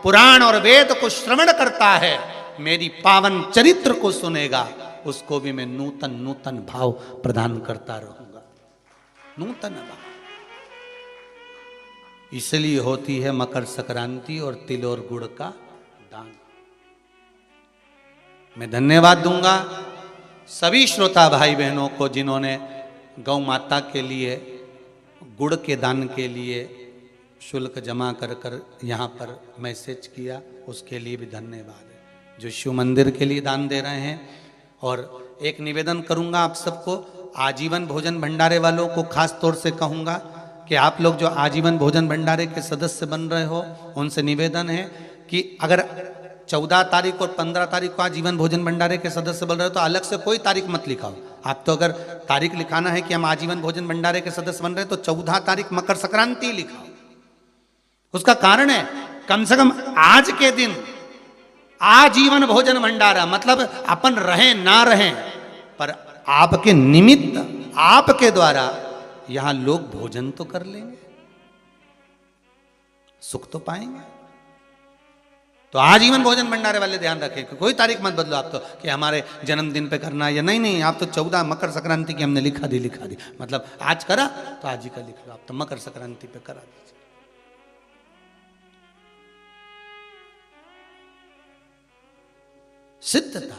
पुराण और वेद को श्रवण करता है, मेरी पावन चरित्र को सुनेगा, उसको भी मैं नूतन नूतन भाव प्रदान करता रहूंगा, नूतन भाव। इसलिए होती है मकर संक्रांति और तिल और गुड़ का दान। मैं धन्यवाद दूंगा सभी श्रोता भाई बहनों को जिन्होंने गौ माता के लिए गुड़ के दान के लिए शुल्क जमा कर कर यहाँ पर मैसेज किया, उसके लिए भी धन्यवाद है। जो शिव मंदिर के लिए दान दे रहे हैं, और एक निवेदन करूँगा आप सबको, आजीवन भोजन भंडारे वालों को खास तौर से कहूँगा कि आप लोग जो आजीवन भोजन भंडारे के सदस्य बन रहे हो, उनसे निवेदन है कि अगर 14 तारीख और 15 तारीख को आजीवन भोजन भंडारे के सदस्य बन रहे हो तो अलग से कोई तारीख मत लिखाओ। आप तो अगर तारीख लिखाना है कि हम आजीवन भोजन भंडारे के सदस्य बन रहे हैं तो 14 तारीख मकर संक्रांति लिखाओ। उसका कारण है, कम से कम आज के दिन आजीवन भोजन भंडारा, मतलब अपन रहें ना रहें, पर आपके निमित्त, आपके द्वारा यहां लोग भोजन तो कर लेंगे, सुख तो पाएंगे। तो आजीवन भोजन भंडारे वाले ध्यान रखें कि कोई तारीख मत बदलो आप तो कि हमारे जन्मदिन पे करना है या नहीं, नहीं, आप तो 14 मकर संक्रांति की हमने लिखा दी, मतलब आज करा तो आज ही का लिख लो, आप तो मकर संक्रांति पे करा दीजिए। सिद्धता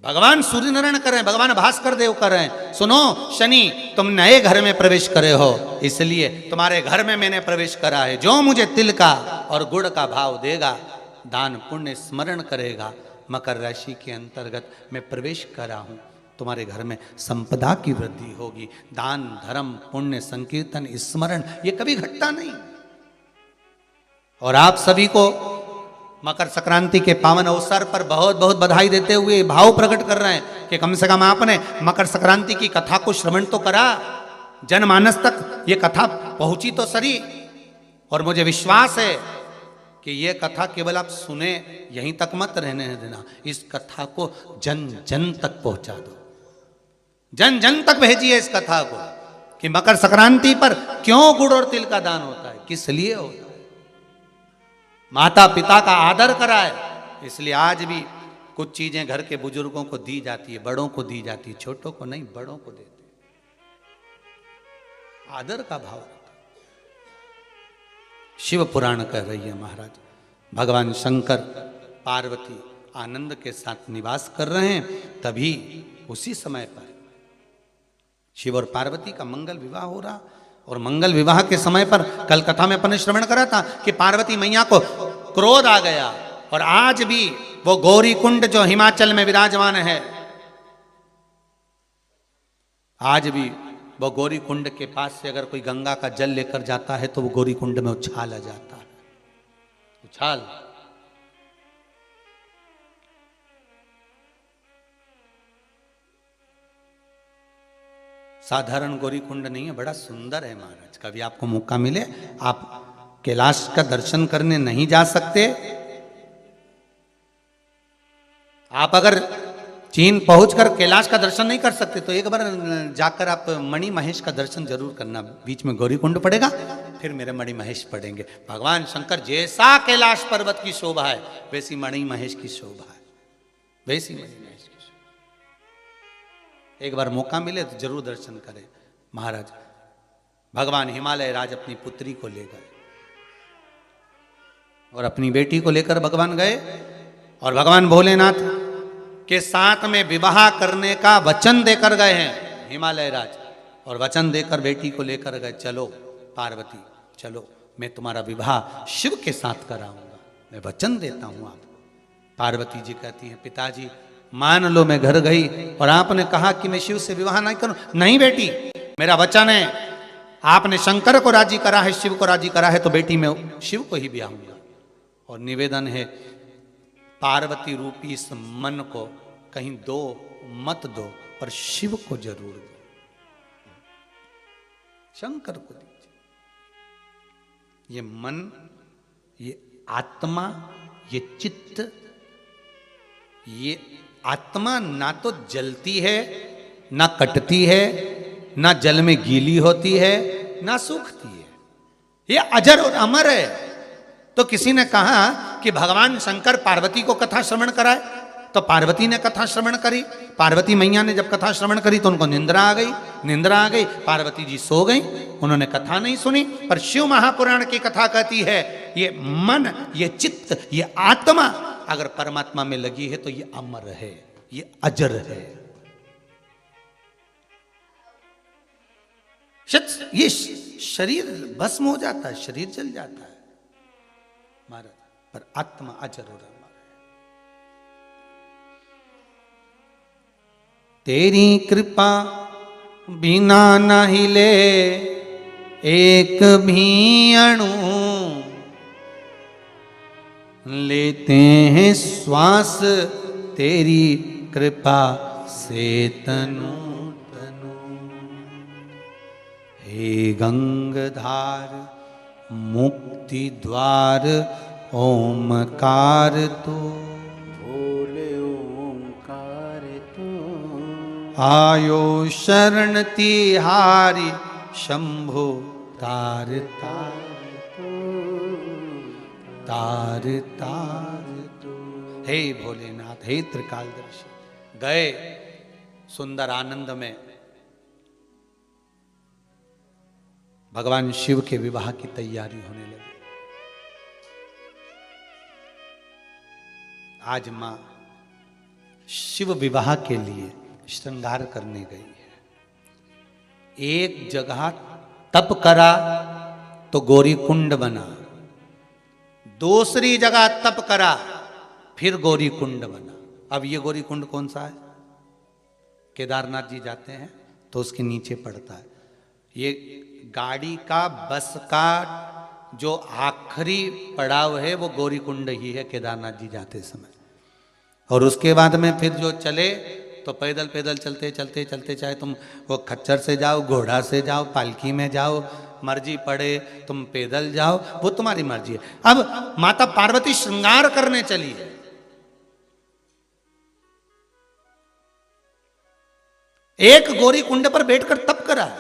भगवान सूर्य नारायण कर रहे हैं, भगवान भास्कर देव कर रहे हैं, सुनो शनि तुम नए घर में प्रवेश करे हो, इसलिए तुम्हारे घर में मैंने प्रवेश करा है। जो मुझे तिल का और गुड़ का भाव देगा, दान पुण्य स्मरण करेगा, मकर राशि के अंतर्गत मैं प्रवेश करा हूं, तुम्हारे घर में संपदा की वृद्धि होगी। दान धर्म पुण्य संकीर्तन स्मरण ये कभी घटता नहीं। और आप सभी को मकर संक्रांति के पावन अवसर पर बहुत बहुत बधाई देते हुए भाव प्रकट कर रहे हैं कि कम से कम आपने मकर संक्रांति की कथा को श्रवण तो करा, जनमानस तक ये कथा पहुंची तो सही। और मुझे विश्वास है कि ये कथा केवल आप सुने यहीं तक मत रहने देना, इस कथा को जन जन तक पहुंचा दो, जन जन तक भेजिए इस कथा को कि मकर संक्रांति पर क्यों गुड़ और तिल का दान होता है, किस लिए होता है। माता पिता का आदर कराए, इसलिए आज भी कुछ चीजें घर के बुजुर्गों को दी जाती है, बड़ों को दी जाती है, छोटों को नहीं, बड़ों को देते, आदर का भाव। शिव पुराण कह रही है महाराज, भगवान शंकर पार्वती आनंद के साथ निवास कर रहे हैं, तभी उसी समय पर शिव और पार्वती का मंगल विवाह हो रहा। और मंगल विवाह के समय पर कल कथा में अपन ने श्रवण करा था कि पार्वती मैया को क्रोध आ गया। और आज भी वो गौरी कुंड जो हिमाचल में विराजमान है, आज भी वो गौरी कुंड के पास से अगर कोई गंगा का जल लेकर जाता है तो वो गौरी कुंड में उछाला जाता है, उछाल। साधारण गौरी कुंड नहीं है, बड़ा सुंदर है महाराज। कभी आपको मौका मिले, आप कैलाश का दर्शन करने नहीं जा सकते, आप अगर चीन पहुंचकर कैलाश का दर्शन नहीं कर सकते तो एक बार जाकर आप मणि महेश का दर्शन जरूर करना। बीच में गौरी कुंड पड़ेगा, फिर मेरे मणि महेश पड़ेंगे। भगवान शंकर जैसा कैलाश पर्वत की शोभा है वैसी मणि महेश की शोभा है, वैसी मणि महेश की शोभा। एक बार मौका मिले तो जरूर दर्शन करें। महाराज भगवान हिमालय राज अपनी पुत्री को ले गए और अपनी बेटी को लेकर भगवान गए और भगवान भोलेनाथ के साथ में विवाह करने का वचन देकर गए हैं हिमालय राज। और वचन देकर बेटी को लेकर गए, चलो पार्वती चलो, मैं तुम्हारा विवाह शिव के साथ कराऊंगा, मैं वचन देता हूं आप। पार्वती जी कहती हैं, पिताजी मान लो मैं घर गई और आपने कहा कि मैं शिव से विवाह नहीं करूं। नहीं बेटी, मेरा वचन है, आपने शंकर को राजी करा है, शिव को राजी करा है, तो बेटी मैं शिव को ही ब्याहूंगा। और निवेदन है, पार्वती रूपी इस मन को कहीं दो मत दो, पर शिव को जरूर दो, शंकर को दीजिए। ये मन, ये आत्मा, ये चित्त, ये आत्मा ना तो जलती है, ना कटती है, ना जल में गीली होती है, ना सूखती है, ये अजर और अमर है। तो किसी ने कहा कि भगवान शंकर पार्वती को कथा श्रवण कराए, तो पार्वती ने कथा श्रवण करी। पार्वती मैया ने जब कथा श्रवण करी तो उनको निंद्रा आ गई, निंद्रा आ गई, पार्वती जी सो गई, उन्होंने कथा नहीं सुनी। पर शिव महापुराण की कथा कहती है, ये मन, ये चित्त, ये आत्मा अगर परमात्मा में लगी है तो ये अमर है, ये अजर है। ये शरीर भस्म हो जाता है, शरीर जल जाता है महाराज, पर आत्मा अजर और अमर है। तेरी कृपा बिना न हिले एक भी अणु, लेते हैं श्वास तेरी कृपा से तनु तनु। हे गंगधार मुक्ति द्वार ओमकार तो, बोले ओमकार तो। आयो शरण तिहारी शंभो तार तार तार तार तो। हे भोलेनाथ, हे त्रिकालदर्शी, गए सुंदर आनंद में भगवान शिव के विवाह की तैयारी होने लगी। आज मां शिव विवाह के लिए श्रृंगार करने गई है। एक जगह तप करा तो गौरी कुंड बना, दूसरी जगह तप करा फिर गौरी कुंड बना। अब ये गौरी कुंड कौन सा है? केदारनाथ जी जाते हैं तो उसके नीचे पड़ता है। ये गाड़ी का, बस का जो आखिरी पड़ाव है वो गौरी कुंड ही है केदारनाथ जी जाते समय। और उसके बाद में फिर जो चले तो पैदल पैदल चलते चलते चलते, चाहे तुम वो खच्चर से जाओ, घोड़ा से जाओ, पालकी में जाओ, मर्जी पड़े तुम पैदल जाओ, वो तुम्हारी मर्जी है। अब माता पार्वती श्रृंगार करने चली है। एक गौरी कुंड पर बैठकर तप करा है,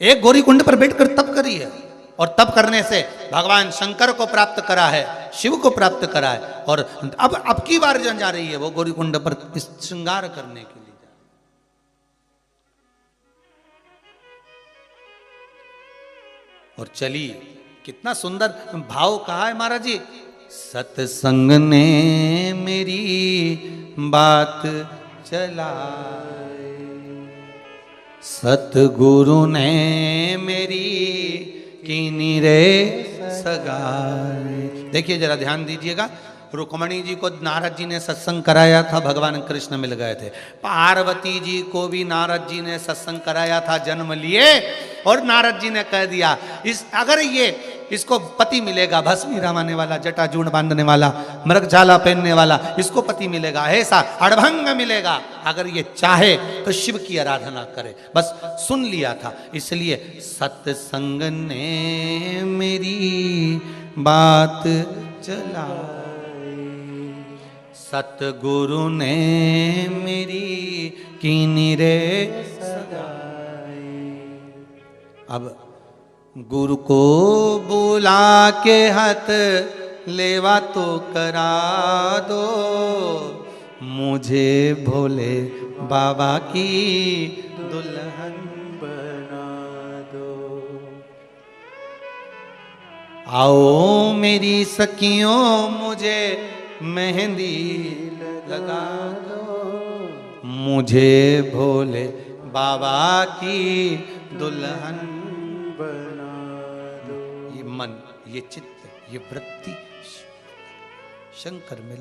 एक गौरी कुंड पर बैठकर तप करी है, और तप करने से भगवान शंकर को प्राप्त करा है, शिव को प्राप्त करा है। और अब की बार जा रही है वो गौरी कुंड पर श्रृंगार करने के लिए जा रही है। और चली, कितना सुंदर भाव कहा है महाराज जी। सत्संग ने मेरी बात चलाए, सतगुरु ने मेरी कीनी रे सगाई। देखिए जरा ध्यान दीजिएगा, रुक्मणी जी को नारद जी ने सत्संग कराया था, भगवान कृष्ण मिल गए थे। पार्वती जी को भी नारद जी ने सत्संग कराया था, जन्म लिए, और नारद जी ने कह दिया अगर इसको पति मिलेगा, भस्मी रामाने वाला, जटाजूड़ बांधने वाला, मृगछाला पहनने वाला, इसको पति मिलेगा, ऐसा अड़भंग मिलेगा, अगर ये चाहे तो शिव की आराधना करे। बस सुन लिया था, इसलिए सत्संग ने मेरी बात चलाई, सतगुरु ने मेरी कीनी रे सगाई। अब गुरु को बुला के हाथ लेवा तो करा दो, मुझे भोले बाबा की दुल्हन बना दो। आओ मेरी सखियों मुझे मेहंदी लगा दो, मुझे भोले बाबा की दुल्हन बना दो। ये मन, ये चित्त, ये वृत्ति शंकर में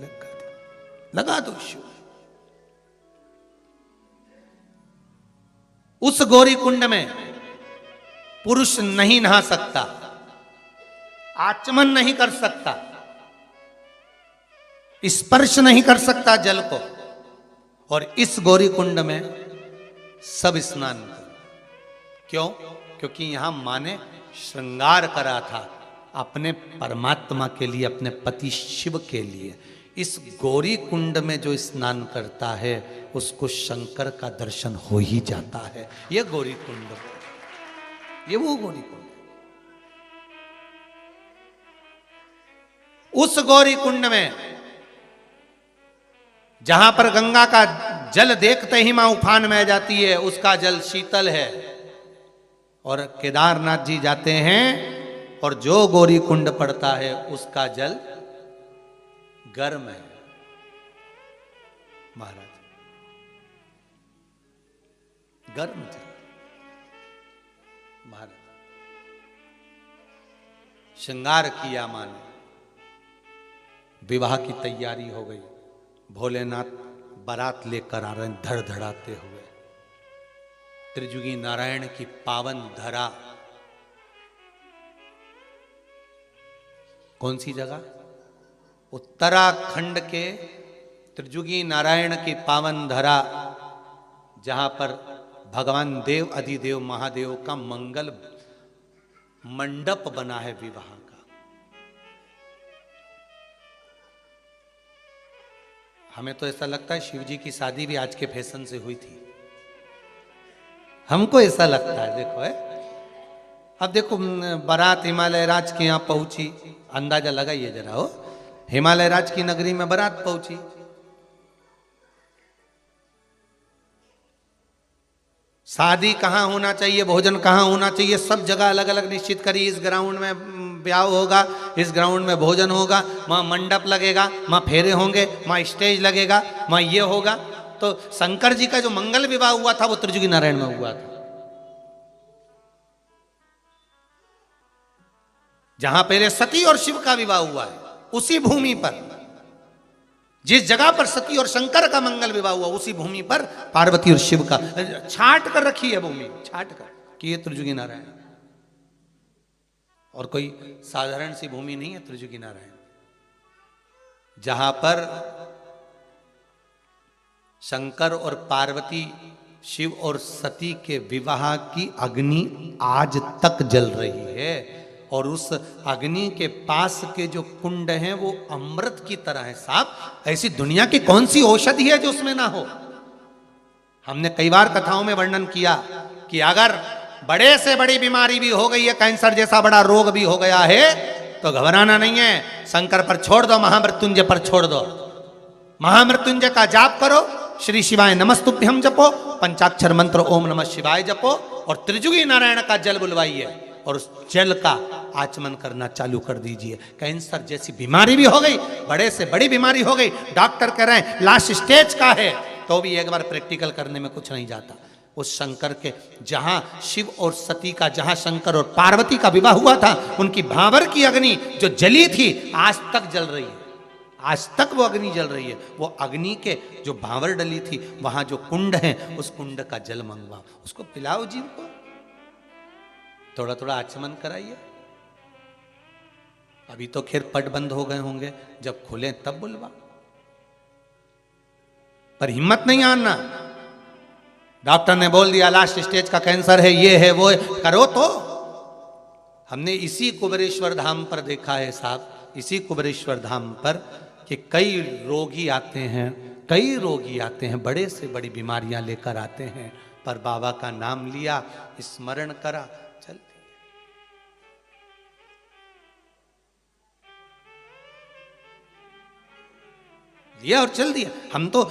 लगा दो शिव। उस गौरी कुंड में पुरुष नहीं नहा सकता, आचमन नहीं कर सकता, स्पर्श नहीं कर सकता जल को, और इस गौरी कुंड में सब स्नान कर। क्यों? क्योंकि यहां मां ने श्रृंगार करा था अपने परमात्मा के लिए, अपने पति शिव के लिए। इस गौरी कुंड में जो स्नान करता है उसको शंकर का दर्शन हो ही जाता है। ये गौरी कुंड, ये वो गौरी कुंड। उस गौरी कुंड में जहां पर गंगा का जल देखते ही मां उफान में जाती है, उसका जल शीतल है। और केदारनाथ जी जाते हैं और जो गौरी कुंड पड़ता है उसका जल गर्म है। महाराज गर्म जल। महाराज श्रृंगार किया मां ने, विवाह की तैयारी हो गई, भोलेनाथ बारात लेकर आ रहे हैं धड़धड़ाते हुए। त्रिजुगी नारायण की पावन धरा, कौन सी जगह? उत्तराखंड के त्रिजुगी नारायण की पावन धरा, जहां पर भगवान देव अधिदेव महादेव का मंगल मंडप बना है विवाह का। हमें तो ऐसा लगता है शिव जी की शादी भी आज के फैशन से हुई थी, हमको ऐसा लगता है। देखो है, अब देखो बारात हिमालय राज के यहाँ पहुंची, अंदाजा लगाइए जरा, हो हिमालय राज की नगरी में बारात पहुंची, शादी कहाँ होना चाहिए, भोजन कहाँ होना चाहिए, सब जगह अलग अलग निश्चित करी। इस ग्राउंड में ब्याह होगा, इस ग्राउंड में भोजन होगा, वहाँ मंडप लगेगा, वहाँ फेरे होंगे, वहाँ स्टेज लगेगा, वहाँ ये होगा। तो शंकर जी का जो मंगल विवाह हुआ था वो त्रिजुगी नारायण में हुआ था, जहां पहले सती और शिव का विवाह हुआ है, उसी भूमि पर, जिस जगह पर सती और शंकर का मंगल विवाह हुआ, उसी भूमि पर पार्वती और शिव का छाट कर रखी है भूमि, छाट कर कि ये त्रिजुगी नारायण। और कोई साधारण सी भूमि नहीं है त्रिजुगी नारायण, जहां पर शंकर और पार्वती, शिव और सती के विवाह की अग्नि आज तक जल रही है। और उस अग्नि के पास के जो कुंड हैं वो अमृत की तरह है साहब। ऐसी दुनिया की कौन सी औषधि है जो उसमें ना हो। हमने कई बार कथाओं में वर्णन किया कि अगर बड़े से बड़ी बीमारी भी हो गई है, कैंसर जैसा बड़ा रोग भी हो गया है, तो घबराना नहीं है, शंकर पर छोड़ दो, महामृत्युंजय पर छोड़ दो। महामृत्युंजय का जाप करो, श्री शिवाय नमस्तुभ्यम जपो, पंचाक्षर मंत्र ओम नमः शिवाय जपो, और त्रिजुगी नारायण का जल बुलवाइए और उस जल का आचमन करना चालू कर दीजिए। कैंसर जैसी बीमारी भी हो गई, बड़े से बड़ी बीमारी हो गई, डॉक्टर कह रहे हैं लास्ट स्टेज का है, तो भी एक बार प्रैक्टिकल करने में कुछ नहीं जाता। उस शंकर के, जहां शिव और सती का, जहां शंकर और पार्वती का विवाह हुआ था, उनकी भावर की अग्नि जो जली थी आज तक जल रही है, आज तक वो अग्नि जल रही है। वो अग्नि के जो भावर डली थी, वहां जो कुंड है, उस कुंड का जल मंगवाओ, उसको पिलाओ जीव को, थोड़ा थोड़ा आचमन कराइए। अभी तो खैर पट बंद हो गए होंगे, जब खुले तब बुलवा, पर हिम्मत नहीं आना। डॉक्टर ने बोल दिया लास्ट स्टेज का कैंसर है, ये है वो है, करो तो। हमने इसी कुबेरेश्वर धाम पर देखा है साहब, इसी कुबेरेश्वर धाम पर कि कई रोगी आते हैं, कई रोगी आते हैं, बड़े से बड़ी बीमारियां लेकर आते हैं, पर बाबा का नाम लिया, स्मरण करा, चल दिया और चल दिया। हम तो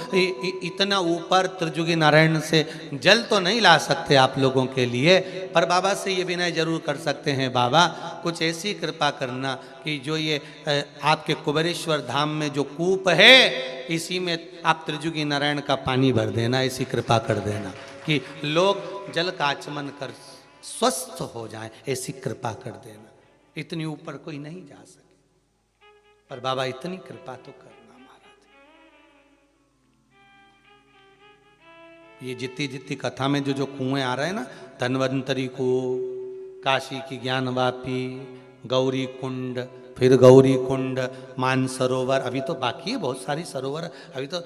इतना ऊपर त्रिजुगी नारायण से जल तो नहीं ला सकते आप लोगों के लिए, पर बाबा से ये विनय जरूर कर सकते हैं, बाबा कुछ ऐसी कृपा करना कि जो ये आपके कुबेरेश्वर धाम में जो कूप है, इसी में आप त्रिजुगी नारायण का पानी भर देना, ऐसी कृपा कर देना कि लोग जल का आचमन कर स्वस्थ हो जाएं, ऐसी कृपा कर देना। इतनी ऊपर कोई नहीं जा सके, पर बाबा इतनी कृपा तो कर। ये जितनी जितनी कथा में जो जो कुएं आ रहे हैं ना, धन्वंतरी को, काशी की ज्ञानवापी, गौरी कुंड, फिर गौरी कुंड, मानसरोवर, अभी तो बाकी है बहुत सारी सरोवर, अभी तो